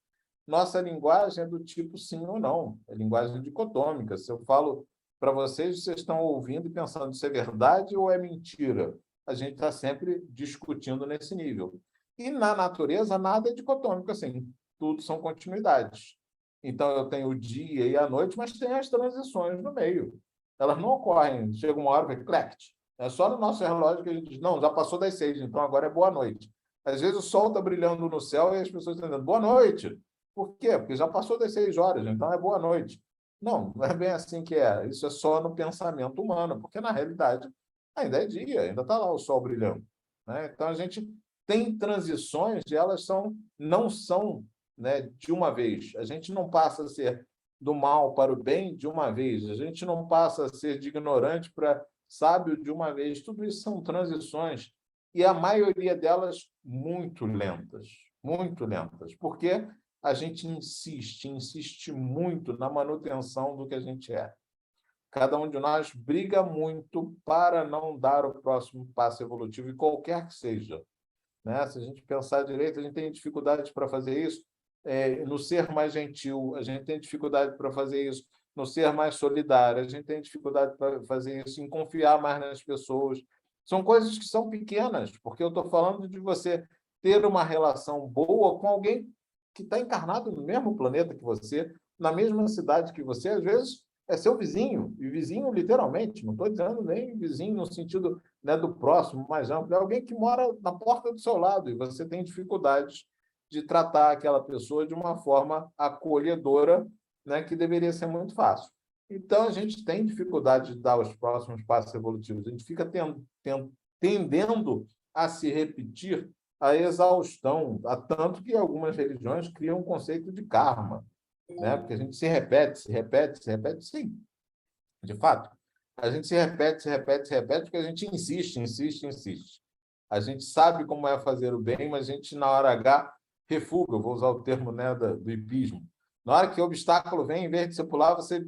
Nossa linguagem é do tipo sim ou não, é linguagem dicotômica. Se eu falo para vocês, vocês estão ouvindo e pensando se é verdade ou é mentira. A gente está sempre discutindo nesse nível. E na natureza, nada é dicotômico assim, tudo são continuidades. Então, eu tenho o dia e a noite, mas tem as transições no meio. Elas não ocorrem, chega uma hora que clect. É só no nosso relógio que a gente diz, não, já passou das 6, então agora é boa noite. Às vezes o sol está brilhando no céu e as pessoas estão dizendo boa noite. Por quê? Porque já passou das 6 horas, então é boa noite. Não, não é bem assim que é. Isso é só no pensamento humano, porque na realidade ainda é dia, ainda está lá o sol brilhando, né? Então a gente tem transições e elas não são, né, de uma vez. A gente não passa a ser do mal para o bem de uma vez. A gente não passa a ser de ignorante para sábio de uma vez. Tudo isso são transições e a maioria delas muito lentas, porque a gente insiste muito na manutenção do que a gente é. Cada um de nós briga muito para não dar o próximo passo evolutivo, e qualquer que seja, né? Se a gente pensar direito, a gente tem dificuldade para fazer isso no ser mais gentil, a gente tem dificuldade para fazer isso no ser mais solidário, a gente tem dificuldade para fazer isso em confiar mais nas pessoas. São coisas que são pequenas, porque eu estou falando de você ter uma relação boa com alguém que está encarnado no mesmo planeta que você, na mesma cidade que você, às vezes é seu vizinho, e vizinho literalmente, não estou dizendo nem vizinho no sentido, né, do próximo, mais amplo, é alguém que mora na porta do seu lado e você tem dificuldades de tratar aquela pessoa de uma forma acolhedora, né, que deveria ser muito fácil. Então, a gente tem dificuldade de dar os próximos passos evolutivos, a gente fica tendendo a se repetir a exaustão, a tanto que algumas religiões criam um conceito de karma, né? Porque a gente se repete, sim, de fato. A gente se repete, porque a gente insiste. A gente sabe como é fazer o bem, mas a gente, na hora H, refuga, eu vou usar o termo, né, do hipismo. Na hora que o obstáculo vem, em vez de você pular, você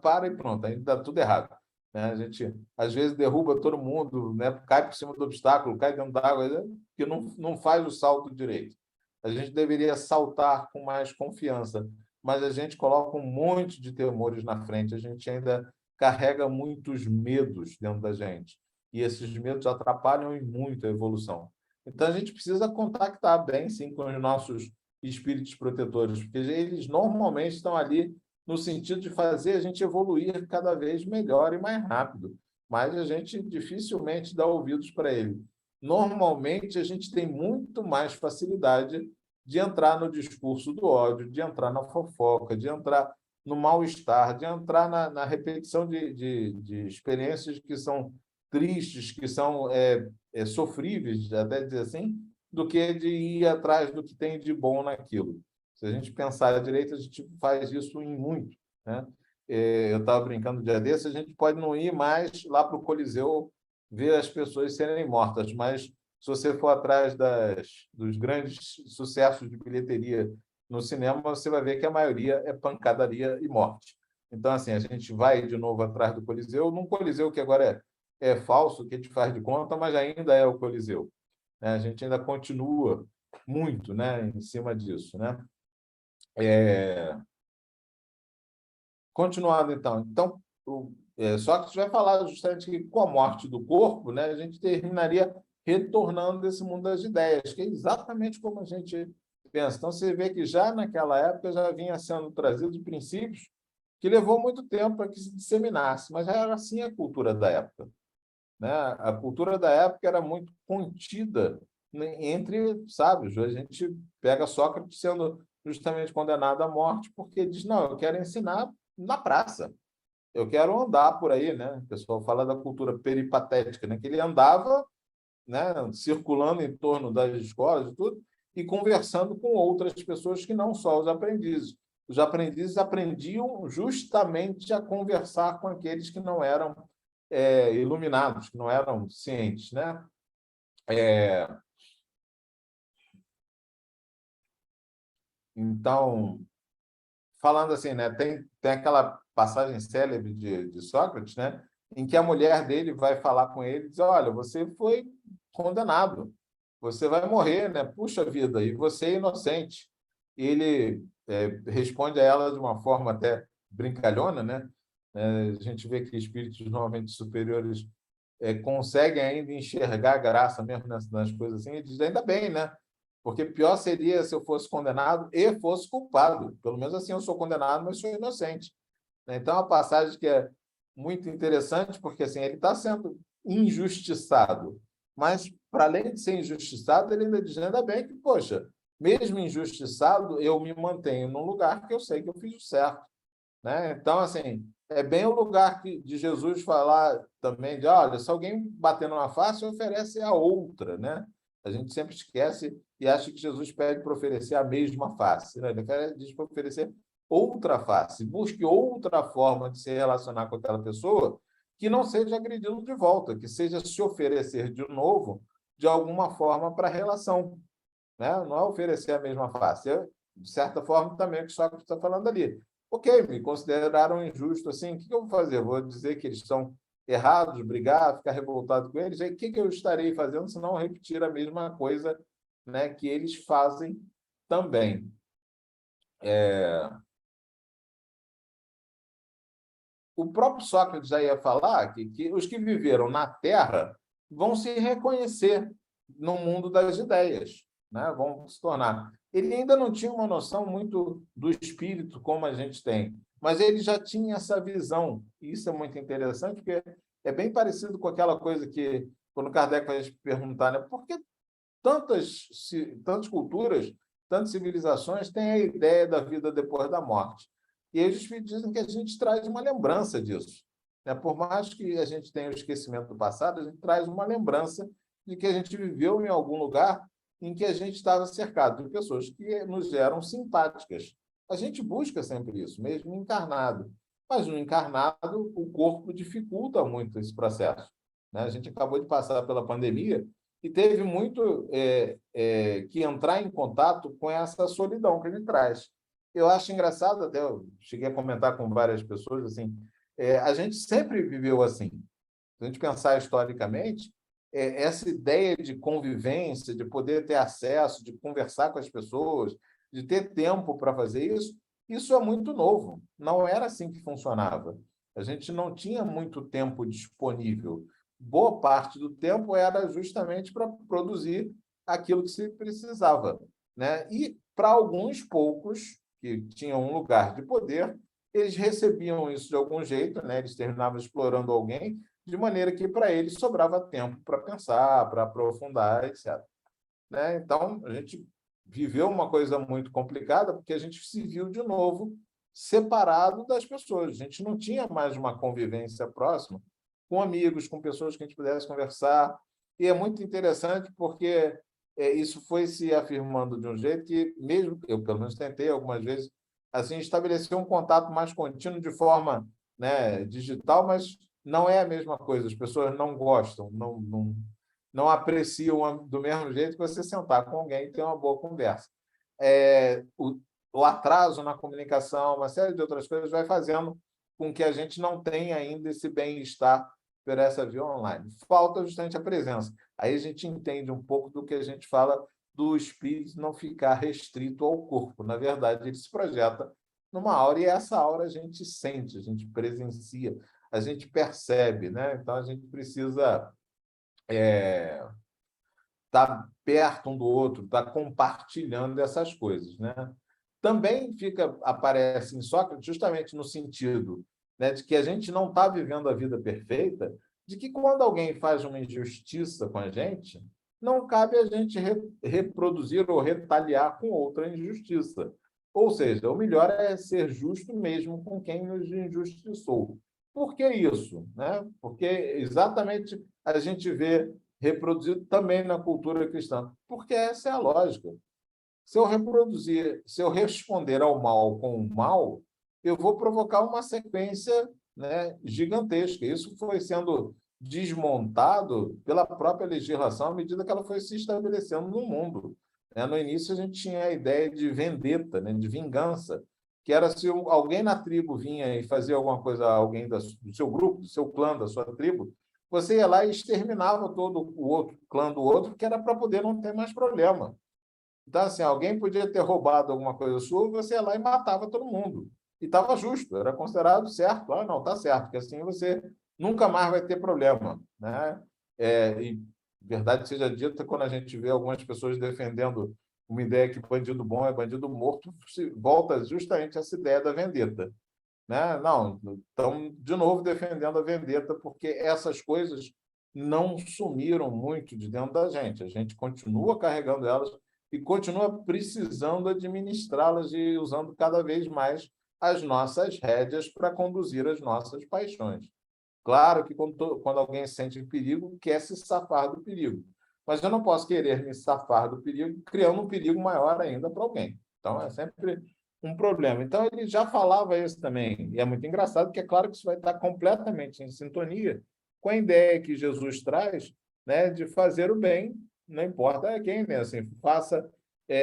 para e pronto, aí dá tudo errado. Né? A gente, às vezes, derruba todo mundo, né? Cai por cima do obstáculo, cai dentro d'água, que não faz o salto direito. A gente deveria saltar com mais confiança, mas a gente coloca um monte de temores na frente, a gente ainda carrega muitos medos dentro da gente, e esses medos atrapalham e muito a evolução. Então, a gente precisa contactar bem, sim, com os nossos espíritos protetores, porque eles normalmente estão ali no sentido de fazer a gente evoluir cada vez melhor e mais rápido, mas a gente dificilmente dá ouvidos para ele. Normalmente, a gente tem muito mais facilidade de entrar no discurso do ódio, de entrar na fofoca, de entrar no mal-estar, de entrar na repetição de experiências que são tristes, que são sofríveis, até dizer assim, do que de ir atrás do que tem de bom naquilo. Se a gente pensar direito, a gente faz isso em muito, né? Eu estava brincando um dia desse, a gente pode não ir mais lá para o Coliseu ver as pessoas serem mortas, mas se você for atrás dos grandes sucessos de bilheteria no cinema, você vai ver que a maioria é pancadaria e morte. Então, assim, a gente vai de novo atrás do Coliseu, num Coliseu que agora é falso, que a gente faz de conta, mas ainda é o Coliseu, né? A gente ainda continua muito, né, em cima disso, né? Continuando, então. Então, Sócrates vai falar justamente que com a morte do corpo, né, a gente terminaria retornando desse mundo das ideias, que é exatamente como a gente pensa. Então, você vê que já naquela época já vinha sendo trazidos princípios que levou muito tempo para que se disseminasse, mas já era assim a cultura da época, né? A cultura da época era muito contida, né, entre sábios. A gente pega Sócrates sendo justamente condenado à morte porque diz: não, eu quero ensinar na praça, eu quero andar por aí, né? O pessoal fala da cultura peripatética, né? Que ele andava, né, circulando em torno das escolas e tudo, e conversando com outras pessoas que não só os aprendizes. Os aprendizes aprendiam justamente a conversar com aqueles que não eram iluminados, que não eram cientes, né? É, então, falando assim, né, tem aquela passagem célebre de Sócrates, né, em que a mulher dele vai falar com ele e diz: olha, você foi condenado, você vai morrer, né? Puxa vida, e você é inocente. E ele responde a ela de uma forma até brincalhona, né? A gente vê que espíritos normalmente superiores conseguem ainda enxergar graça mesmo nas coisas assim, e diz: ainda bem, né? Porque pior seria se eu fosse condenado e fosse culpado. Pelo menos assim eu sou condenado, mas sou inocente. Então, é uma passagem que é muito interessante, porque assim, ele está sendo injustiçado, mas, para além de ser injustiçado, ele ainda diz: ainda bem que, poxa, mesmo injustiçado, eu me mantenho num lugar que eu sei que eu fiz o certo, né? Então, assim, é bem o lugar de Jesus falar também de: olha, se alguém bater numa face, oferece a outra, né? A gente sempre esquece e acha que Jesus pede para oferecer a mesma face, né? Ele diz para oferecer outra face. Busque outra forma de se relacionar com aquela pessoa que não seja agredindo de volta, que seja se oferecer de novo de alguma forma para a relação, né? Não é oferecer a mesma face. De certa forma, também é o que Sócrates está falando ali. Ok, me consideraram injusto, assim, o que eu vou fazer? Eu vou dizer que eles estão errados, brigar, ficar revoltado com eles? Aí, o que eu estarei fazendo se não repetir a mesma coisa, né, que eles fazem também? O próprio Sócrates já ia falar que os que viveram na Terra vão se reconhecer no mundo das ideias, né? Vão se tornar. Ele ainda não tinha uma noção muito do espírito como a gente tem, mas ele já tinha essa visão. E isso é muito interessante, porque é bem parecido com aquela coisa que, quando Kardec vai perguntar, né, por que tantas culturas, tantas civilizações têm a ideia da vida depois da morte? E eles dizem que a gente traz uma lembrança disso, né? Por mais que a gente tenha o esquecimento do passado, a gente traz uma lembrança de que a gente viveu em algum lugar em que a gente estava cercado de pessoas que nos eram simpáticas. A gente busca sempre isso, mesmo encarnado. Mas no encarnado, o corpo dificulta muito esse processo, né? A gente acabou de passar pela pandemia e teve muito que entrar em contato com essa solidão que ele traz. Eu acho engraçado, até eu cheguei a comentar com várias pessoas, assim, a gente sempre viveu assim. Se a gente pensar historicamente, essa ideia de convivência, de poder ter acesso, de conversar com as pessoas, de ter tempo para fazer isso, isso é muito novo. Não era assim que funcionava. A gente não tinha muito tempo disponível. Boa parte do tempo era justamente para produzir aquilo que se precisava, né? E para alguns poucos que tinham um lugar de poder, eles recebiam isso de algum jeito, né? Eles terminavam explorando alguém, de maneira que para eles sobrava tempo para pensar, para aprofundar, etc. Né? Então, a gente viveu uma coisa muito complicada, porque a gente se viu de novo separado das pessoas. A gente não tinha mais uma convivência próxima com amigos, com pessoas que a gente pudesse conversar. E é muito interessante porque isso foi se afirmando de um jeito que, mesmo eu, pelo menos, tentei algumas vezes, assim, estabelecer um contato mais contínuo de forma, né, digital, mas não é a mesma coisa. As pessoas não gostam, não apreciam do mesmo jeito que você sentar com alguém e ter uma boa conversa. É, o atraso na comunicação, uma série de outras coisas, vai fazendo com que a gente não tenha ainda esse bem-estar por essa via online. Falta justamente a presença. Aí a gente entende um pouco do que a gente fala do espírito não ficar restrito ao corpo. Na verdade, ele se projeta numa aura, e essa aura a gente sente, a gente presencia, a gente percebe, né? Então a gente precisa estar perto um do outro, estar compartilhando essas coisas, né? Também aparece em Sócrates justamente no sentido, né, de que a gente não está vivendo a vida perfeita, de que quando alguém faz uma injustiça com a gente, não cabe a gente reproduzir ou retaliar com outra injustiça. Ou seja, o melhor é ser justo mesmo com quem nos injustiçou. Por que isso? Né? Porque exatamente a gente vê reproduzido também na cultura cristã, porque essa é a lógica. Se eu responder ao mal com o mal, eu vou provocar uma sequência, né, gigantesca. Isso foi sendo desmontado pela própria legislação à medida que ela foi se estabelecendo no mundo. Né? No início, a gente tinha a ideia de vendetta, né, de vingança, que era se alguém na tribo vinha e fazia alguma coisa a alguém do seu grupo, do seu clã, da sua tribo, você ia lá e exterminava todo o outro clã do outro, que era para poder não ter mais problema. Então, assim, alguém podia ter roubado alguma coisa sua, você ia lá e matava todo mundo. E estava justo, era considerado certo. Ah, não, está certo, porque assim você nunca mais vai ter problema. Né? E verdade seja dita, quando a gente vê algumas pessoas defendendo uma ideia que bandido bom é bandido morto, se volta justamente essa ideia da vendetta. Né? Não, estão de novo defendendo a vendetta, porque essas coisas não sumiram muito de dentro da gente. A gente continua carregando elas e continua precisando administrá-las e usando cada vez mais as nossas rédeas para conduzir as nossas paixões. Claro que quando alguém sente perigo, quer se safar do perigo. Mas eu não posso querer me safar do perigo criando um perigo maior ainda para alguém. Então, é sempre um problema. Então, ele já falava isso também. E é muito engraçado, porque é claro que isso vai estar completamente em sintonia com a ideia que Jesus traz, né, de fazer o bem, não importa a quem, né? Assim, faça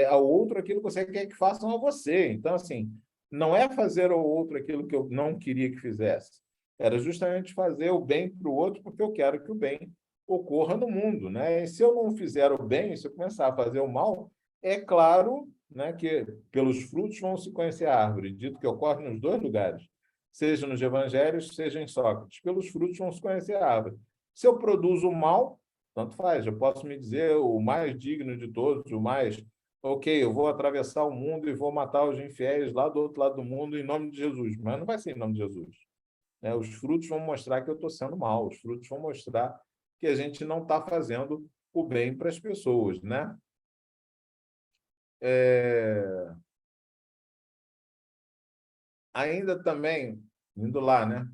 ao outro aquilo que você quer que façam a você. Então, assim, não é fazer ao outro aquilo que eu não queria que fizesse. Era justamente fazer o bem para o outro, porque eu quero que o bem ocorra no mundo, né? E se eu não fizer o bem, se eu começar a fazer o mal, é claro, né, que pelos frutos vão se conhecer a árvore, dito que ocorre nos dois lugares, seja nos evangelhos, seja em Sócrates. Pelos frutos vão se conhecer a árvore. Se eu produzo o mal, tanto faz, eu posso me dizer o mais digno de todos, o mais, ok, eu vou atravessar o mundo e vou matar os infiéis lá do outro lado do mundo em nome de Jesus, mas não vai ser em nome de Jesus. Né? Os frutos vão mostrar que eu estou sendo mal, os frutos vão mostrar que a gente não está fazendo o bem para as pessoas. Né? Ainda também, indo lá, né?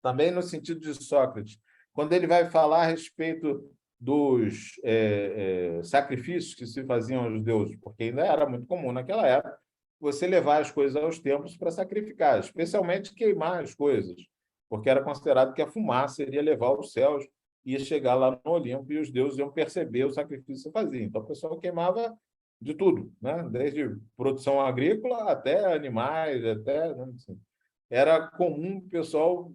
Também no sentido de Sócrates, quando ele vai falar a respeito dos sacrifícios que se faziam aos deuses, porque ainda era muito comum naquela época você levar as coisas aos templos para sacrificar, especialmente queimar as coisas, porque era considerado que a fumaça iria levar aos céus, ia chegar lá no Olimpo e os deuses iam perceber o sacrifício que se fazia. Então, o pessoal queimava de tudo, né? Desde produção agrícola até animais, até, né? Assim, era comum o pessoal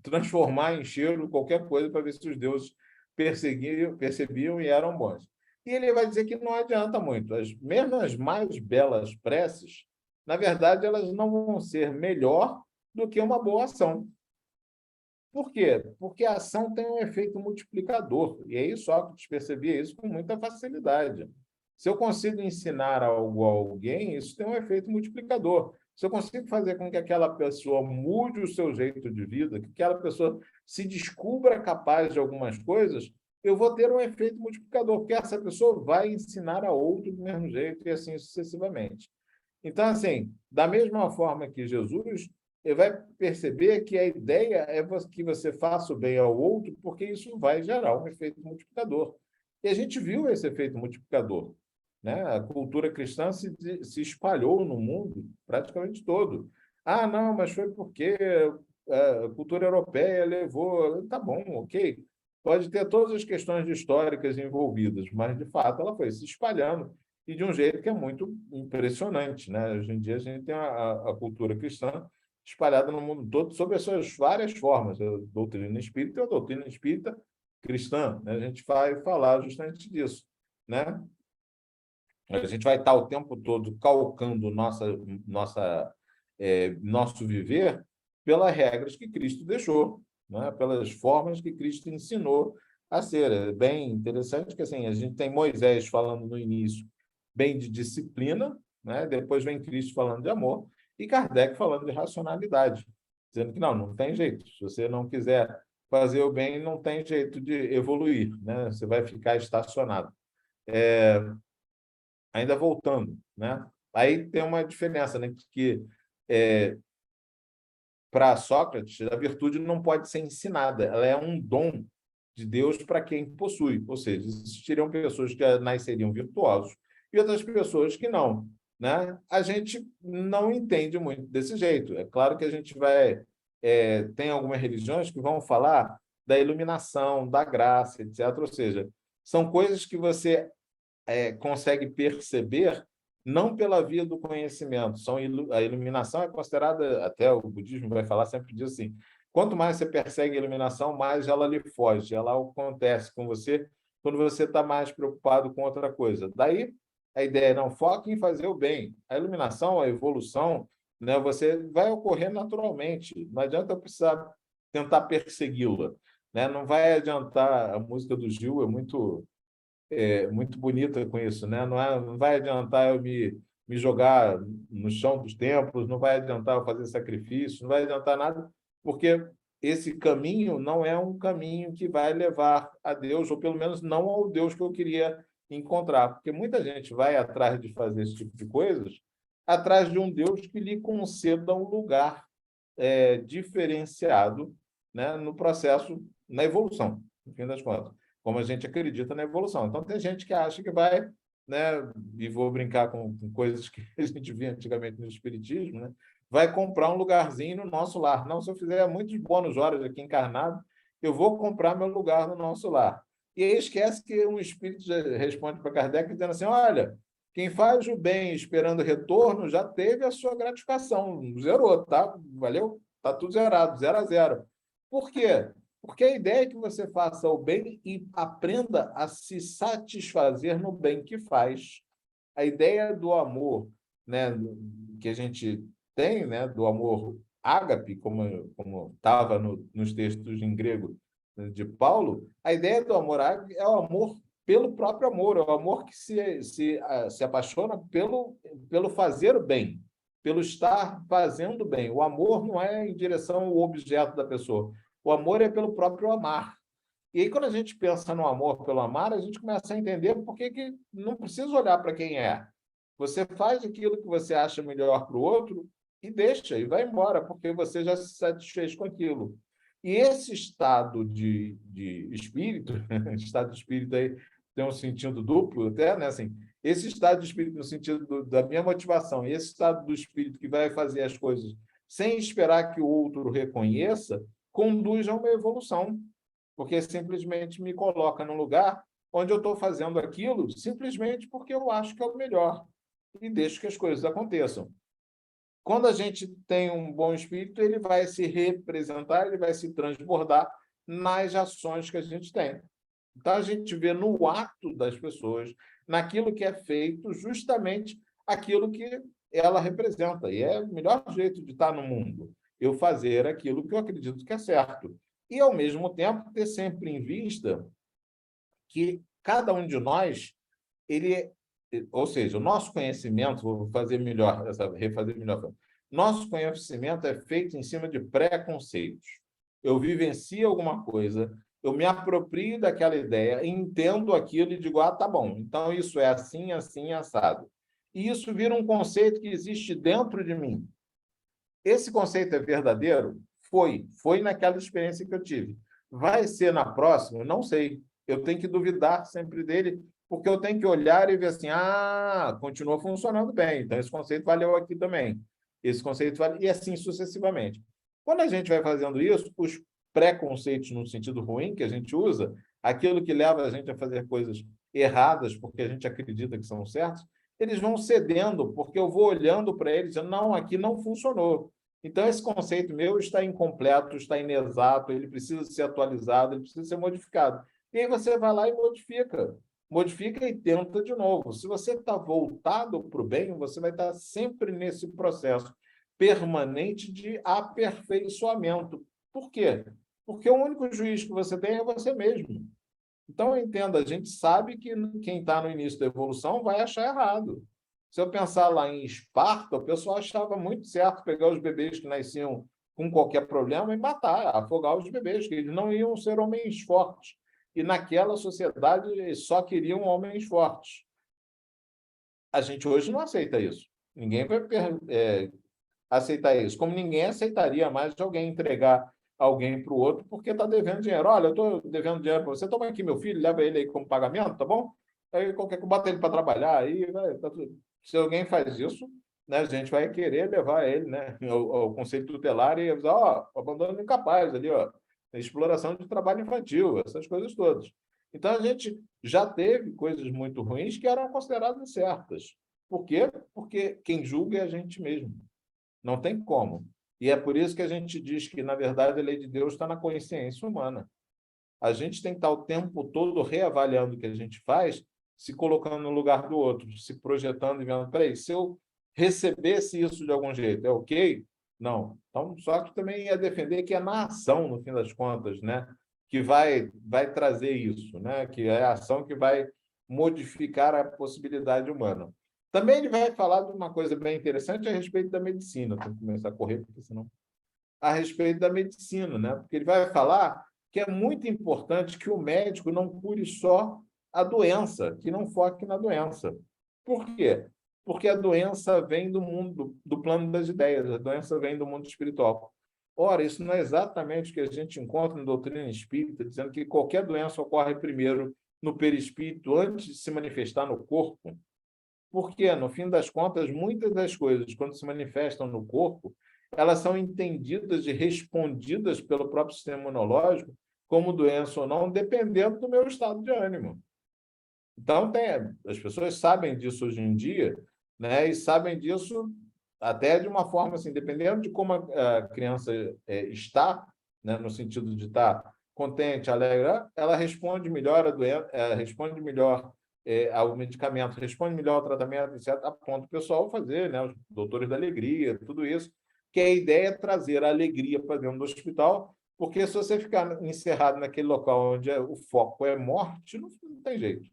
transformar em cheiro qualquer coisa para ver se os deuses percebiam e eram bons. E ele vai dizer que não adianta muito. Mesmo as mais belas preces, na verdade, elas não vão ser melhor do que uma boa ação. Por quê? Porque a ação tem um efeito multiplicador. E aí Sócrates percebia isso com muita facilidade. Se eu consigo ensinar algo a alguém, isso tem um efeito multiplicador. Se eu consigo fazer com que aquela pessoa mude o seu jeito de vida, que aquela pessoa se descubra capaz de algumas coisas, eu vou ter um efeito multiplicador, porque essa pessoa vai ensinar a outro do mesmo jeito e assim sucessivamente. Então, assim, da mesma forma que Jesus, ele vai perceber que a ideia é que você faça o bem ao outro, porque isso vai gerar um efeito multiplicador. E a gente viu esse efeito multiplicador, né? A cultura cristã se espalhou no mundo praticamente todo. Ah, não, mas foi porque a cultura europeia levou. Tá bom, ok. Pode ter todas as questões históricas envolvidas, mas, de fato, ela foi se espalhando e de um jeito que é muito impressionante, né? Hoje em dia, a gente tem a cultura cristã espalhada no mundo todo sob as suas várias formas. A doutrina espírita é a doutrina espírita cristã, né? A gente vai falar justamente disso, né? A gente vai estar o tempo todo calcando nosso viver pelas regras que Cristo deixou, né? Pelas formas que Cristo ensinou a ser. É bem interessante que assim, a gente tem Moisés falando no início bem de disciplina, né? Depois vem Cristo falando de amor e Kardec falando de racionalidade, dizendo que não tem jeito. Se você não quiser fazer o bem, não tem jeito de evoluir, né? Você vai ficar estacionado. Ainda voltando, né? Aí tem uma diferença, né? Que para Sócrates, a virtude não pode ser ensinada, ela é um dom de Deus para quem possui. Ou seja, existiriam pessoas que nasceriam virtuosos e outras pessoas que não, né? A gente não entende muito desse jeito. É claro que a gente vai tem algumas religiões que vão falar da iluminação, da graça, etc. Ou seja, são coisas que você consegue perceber não pela via do conhecimento. A iluminação é considerada, até o budismo vai falar sempre disso assim, quanto mais você persegue a iluminação, mais ela lhe foge, ela acontece com você quando você está mais preocupado com outra coisa. Daí, a ideia é não foque em fazer o bem. A iluminação, a evolução, né, você vai ocorrer naturalmente. Não adianta eu precisar tentar persegui-la. Né? Não vai adiantar, a música do Gil é muito bonita com isso, né? Não vai adiantar eu me jogar no chão dos templos, não vai adiantar eu fazer sacrifício, não vai adiantar nada, porque esse caminho não é um caminho que vai levar a Deus, ou pelo menos não ao Deus que eu queria encontrar, porque muita gente vai atrás de fazer esse tipo de coisas, atrás de um Deus que lhe conceda um lugar diferenciado, né, no processo, na evolução, no fim das contas, como a gente acredita na evolução. Então, tem gente que acha que vai, né, e vou brincar com coisas que a gente via antigamente no Espiritismo, né, vai comprar um lugarzinho no nosso lar. Não, se eu fizer muitos bônus horas aqui encarnado, eu vou comprar meu lugar no nosso lar. E aí esquece que um espírito responde para Kardec dizendo assim, olha, quem faz o bem esperando retorno já teve a sua gratificação, zerou, tá? Valeu? Tá tudo zerado, 0 a 0. Por quê? Porque a ideia é que você faça o bem e aprenda a se satisfazer no bem que faz. A ideia do amor, né, que a gente tem, né, do amor ágape, como estava nos textos em grego, né, de Paulo, a ideia do amor ágape é o amor pelo próprio amor, é o amor que se apaixona pelo fazer o bem, pelo estar fazendo bem. O amor não é em direção ao objeto da pessoa, o amor é pelo próprio amar. E aí, quando a gente pensa no amor pelo amar, a gente começa a entender por que não precisa olhar para quem é. Você faz aquilo que você acha melhor para o outro e deixa, e vai embora, porque você já se satisfez com aquilo. E esse estado de espírito, estado de espírito aí tem um sentido duplo até, né? Assim, esse estado de espírito no sentido da minha motivação, e esse estado do espírito que vai fazer as coisas sem esperar que o outro reconheça, conduz a uma evolução, porque simplesmente me coloca num lugar onde eu estou fazendo aquilo simplesmente porque eu acho que é o melhor e deixo que as coisas aconteçam. Quando a gente tem um bom espírito, ele vai se representar, ele vai se transbordar nas ações que a gente tem. Então, a gente vê no ato das pessoas, naquilo que é feito, justamente aquilo que ela representa. E é o melhor jeito de estar no mundo, eu fazer aquilo que eu acredito que é certo. E, ao mesmo tempo, ter sempre em vista que cada um de nós, ele, ou seja, o nosso conhecimento, vou fazer melhor, refazer melhor, nosso conhecimento é feito em cima de preconceitos. Eu vivencio alguma coisa, eu me aproprio daquela ideia, entendo aquilo e digo, tá bom, então isso é assim, assim, assado. E isso vira um conceito que existe dentro de mim. Esse conceito é verdadeiro? Foi naquela experiência que eu tive. Vai ser na próxima? Não sei. Eu tenho que duvidar sempre dele, porque eu tenho que olhar e ver assim, continua funcionando bem, então esse conceito valeu aqui também. Esse conceito vale, e assim sucessivamente. Quando a gente vai fazendo isso, os preconceitos no sentido ruim que a gente usa, aquilo que leva a gente a fazer coisas erradas porque a gente acredita que são certas, eles vão cedendo, porque eu vou olhando para eles e dizendo, não, aqui não funcionou. Então, esse conceito meu está incompleto, está inexato, ele precisa ser atualizado, ele precisa ser modificado. E aí você vai lá e modifica. Modifica e tenta de novo. Se você está voltado para o bem, você vai estar sempre nesse processo permanente de aperfeiçoamento. Por quê? Porque o único juiz que você tem é você mesmo. Então, entenda, a gente sabe que quem está no início da evolução vai achar errado. Se eu pensar lá em Esparta, o pessoal achava muito certo pegar os bebês que nasciam com qualquer problema e matar, afogar os bebês, que eles não iam ser homens fortes. E naquela sociedade eles só queriam homens fortes. A gente hoje não aceita isso. Ninguém vai aceitar isso. Como ninguém aceitaria mais de alguém entregar alguém para o outro porque está devendo dinheiro. Olha, eu estou devendo dinheiro para você, toma aqui meu filho, leva ele aí como pagamento, tá bom? Aí qualquer coisa, bota ele para trabalhar, aí tá tudo. Se alguém faz isso, né, a gente vai querer levar ele, né, ao conselho tutelar e avisar, abandono incapaz ali, exploração de trabalho infantil, essas coisas todas. Então, a gente já teve coisas muito ruins que eram consideradas certas. Por quê? Porque quem julga é a gente mesmo. Não tem como. E é por isso que a gente diz que, na verdade, a lei de Deus está na consciência humana. A gente tem que estar o tempo todo reavaliando o que a gente faz, se colocando no lugar do outro, se projetando e vendo, peraí, se eu recebesse isso de algum jeito, é ok? Não. Então, só que também ia defender que é na ação, no fim das contas, né, que vai trazer isso, né, que é a ação que vai modificar a possibilidade humana. Também ele vai falar de uma coisa bem interessante a respeito da medicina. Tenho que começar a correr, porque senão... A respeito da medicina, né? Porque ele vai falar que é muito importante que o médico não cure só a doença, que não foque na doença. Por quê? Porque a doença vem do mundo, do plano das ideias, a doença vem do mundo espiritual. Ora, isso não é exatamente o que a gente encontra na doutrina espírita, dizendo que qualquer doença ocorre primeiro no perispírito antes de se manifestar no corpo. Porque, no fim das contas, muitas das coisas, quando se manifestam no corpo, elas são entendidas e respondidas pelo próprio sistema imunológico como doença ou não, dependendo do meu estado de ânimo. Então, as pessoas sabem disso hoje em dia, né? E sabem disso até de uma forma assim, dependendo de como a criança está, né? No sentido de estar contente, alegre, ela responde melhor a doença, responde melhor ao medicamento, responde melhor ao tratamento, etc., a ponto do pessoal fazer, né? Os doutores da alegria, tudo isso, que a ideia é trazer a alegria para dentro do hospital, porque se você ficar encerrado naquele local onde o foco é morte, não tem jeito,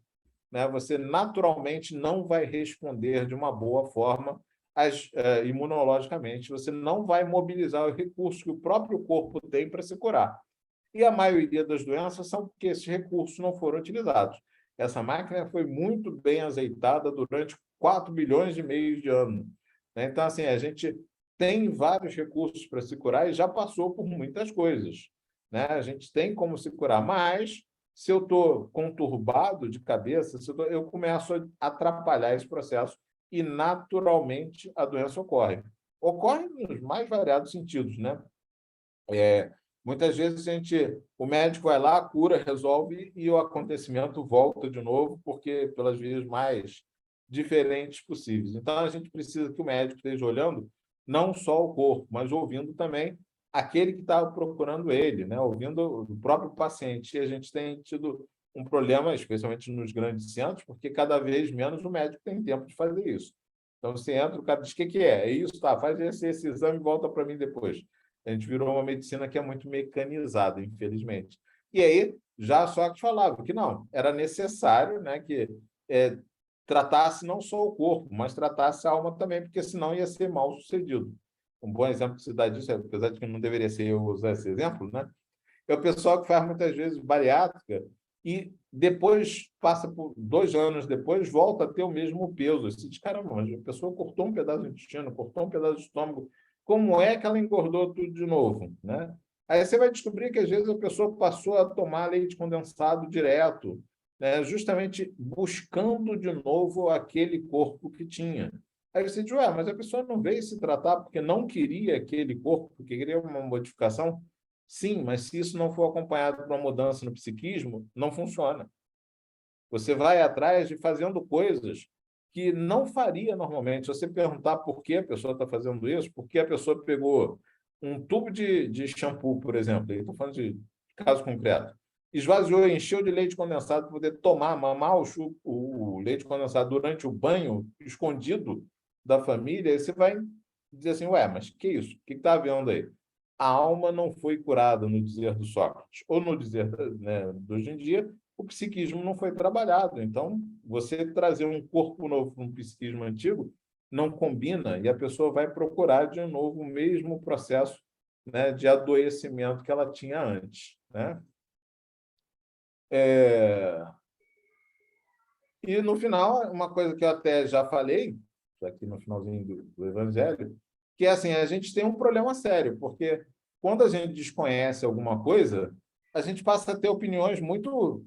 né? Você naturalmente não vai responder de uma boa forma imunologicamente, você não vai mobilizar os recursos que o próprio corpo tem para se curar. E a maioria das doenças são porque esses recursos não foram utilizados. Essa máquina foi muito bem azeitada durante 4 bilhões e meio de anos, né? Então, assim, a gente tem vários recursos para se curar e já passou por muitas coisas, né? A gente tem como se curar, mas se eu estou conturbado de cabeça, eu começo a atrapalhar esse processo e, naturalmente, a doença ocorre. Ocorre nos mais variados sentidos, né? Muitas vezes o médico vai lá, cura, resolve e o acontecimento volta de novo, porque pelas vias mais diferentes possíveis. Então, a gente precisa que o médico esteja olhando não só o corpo, mas ouvindo também aquele que está procurando ele, né? Ouvindo o próprio paciente. E a gente tem tido um problema, especialmente nos grandes centros, porque cada vez menos o médico tem tempo de fazer isso. Então, você entra, o cara diz, o que é? É isso, tá, faz esse exame e volta para mim depois. A gente virou uma medicina que é muito mecanizada, infelizmente. E aí, já Sócrates falava que não, era necessário, né, que tratasse não só o corpo, mas tratasse a alma também, porque senão ia ser mal sucedido. Um bom exemplo que se dá disso, apesar de que não deveria ser eu usar esse exemplo, né, é o pessoal que faz muitas vezes bariátrica e depois, passa por 2 anos depois, volta a ter o mesmo peso. Você diz, caramba, mas a pessoa cortou um pedaço do intestino, cortou um pedaço do estômago, como é que ela engordou tudo de novo, né? Aí você vai descobrir que, às vezes, a pessoa passou a tomar leite condensado direto, né, justamente buscando de novo aquele corpo que tinha. Aí você diz, ué, mas a pessoa não veio se tratar porque não queria aquele corpo, porque queria uma modificação? Sim, mas se isso não for acompanhado por uma mudança no psiquismo, não funciona. Você vai atrás de fazendo coisas que não faria normalmente. Se você perguntar por que a pessoa está fazendo isso, por que a pessoa pegou um tubo de shampoo, por exemplo, estou falando de caso concreto, esvaziou, encheu de leite condensado para poder tomar, mamar o leite condensado durante o banho, escondido da família, aí você vai dizer assim, ué, mas que isso? O que está havendo aí? A alma não foi curada, no dizer do Sócrates, ou no dizer, né, de hoje em dia, o psiquismo não foi trabalhado. Então, você trazer um corpo novo para um psiquismo antigo não combina e a pessoa vai procurar de novo o mesmo processo, né, de adoecimento que ela tinha antes, né? E, no final, uma coisa que eu até já falei, aqui no finalzinho do Evangelho, que é assim, a gente tem um problema sério, porque quando a gente desconhece alguma coisa, a gente passa a ter opiniões muito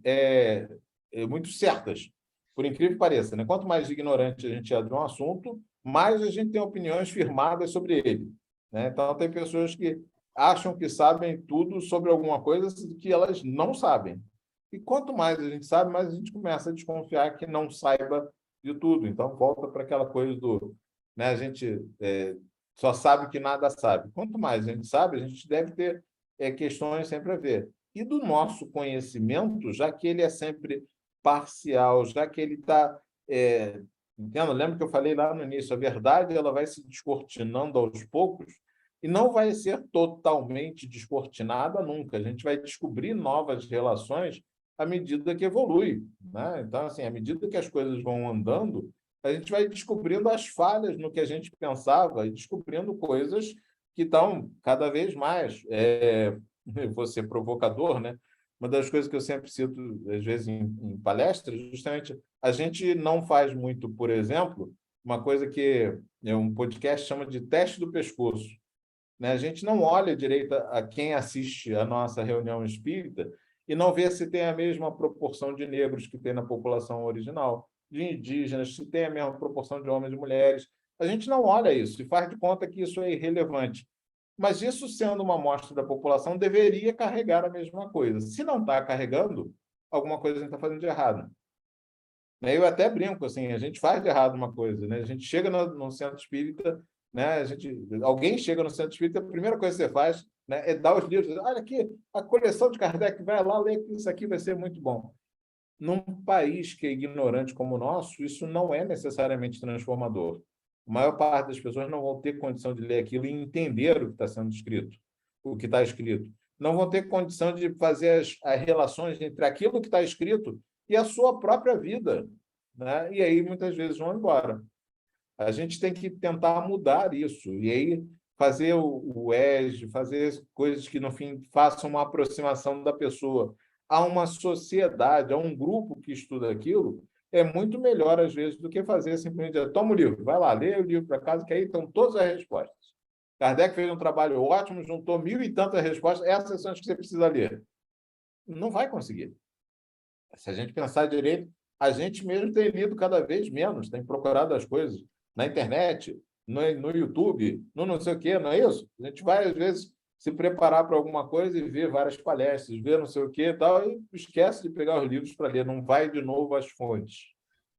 certas, por incrível que pareça, né? Quanto mais ignorante a gente é de um assunto, mais a gente tem opiniões firmadas sobre ele, né? Então, tem pessoas que acham que sabem tudo sobre alguma coisa que elas não sabem. E quanto mais a gente sabe, mais a gente começa a desconfiar que não saiba de tudo. Então, volta para aquela coisa do, né, a gente só sabe que nada sabe. Quanto mais a gente sabe, a gente deve ter questões sempre a ver. E do nosso conhecimento, já que ele é sempre parcial, já que ele está... entendo? Lembra que eu falei lá no início, a verdade ela vai se descortinando aos poucos e não vai ser totalmente descortinada nunca. A gente vai descobrir novas relações à medida que evolui, né? Então, assim, à medida que as coisas vão andando, a gente vai descobrindo as falhas no que a gente pensava e descobrindo coisas que estão cada vez mais. Vou ser provocador, né? Uma das coisas que eu sempre cito, às vezes, em palestras, justamente, a gente não faz muito, por exemplo, uma coisa que um podcast chama de teste do pescoço, né? A gente não olha direito a quem assiste a nossa reunião espírita e não vê se tem a mesma proporção de negros que tem na população original, de indígenas, se tem a mesma proporção de homens e mulheres. A gente não olha isso e faz de conta que isso é irrelevante. Mas isso, sendo uma amostra da população, deveria carregar a mesma coisa. Se não está carregando, alguma coisa a gente está fazendo de errado. Eu até brinco, assim, a gente faz de errado uma coisa, né? A gente chega no centro espírita, né? Alguém chega no centro espírita, a primeira coisa que você faz, né, é dar os livros. Olha aqui, a coleção de Kardec, vai lá ler que isso aqui vai ser muito bom. Num país que é ignorante como o nosso, isso não é necessariamente transformador. A maior parte das pessoas não vão ter condição de ler aquilo e entender o que está sendo escrito, o que está escrito. Não vão ter condição de fazer as relações entre aquilo que está escrito e a sua própria vida, né? E aí muitas vezes vão embora. A gente tem que tentar mudar isso e aí fazer o ESG, fazer coisas que no fim façam uma aproximação da pessoa a uma sociedade, a um grupo que estuda aquilo, é muito melhor às vezes do que fazer simplesmente toma o livro, vai lá, lê o livro para casa, que aí estão todas as respostas. Kardec fez um trabalho ótimo, juntou 1.000 e tantas respostas, essas são as que você precisa ler. Não vai conseguir. Se a gente pensar direito, a gente mesmo tem lido cada vez menos, tem procurado as coisas na internet, no YouTube, no não sei o quê, não é isso? A gente vai, às vezes, se preparar para alguma coisa e ver várias palestras, ver não sei o quê e tal, e esquece de pegar os livros para ler, não vai de novo às fontes,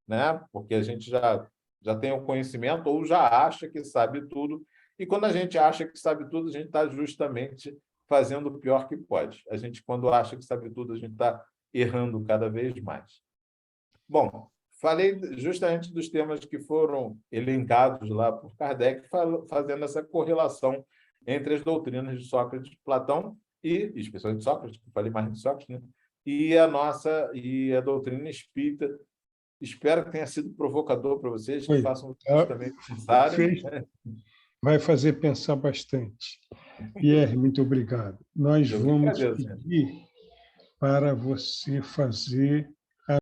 né? Porque a gente já tem o conhecimento ou já acha que sabe tudo, e quando a gente acha que sabe tudo, a gente está justamente fazendo o pior que pode. A gente, quando acha que sabe tudo, a gente está errando cada vez mais. Bom, falei justamente dos temas que foram elencados lá por Kardec, fazendo essa correlação entre as doutrinas de Sócrates e Platão, e especialmente de Sócrates, que eu falei mais de Sócrates, né? E a doutrina espírita. Espero que tenha sido provocador para vocês, que façam vocês também pensarem. Vai fazer pensar bastante. Pierre, muito obrigado. Nós vamos agradeço, pedir para você fazer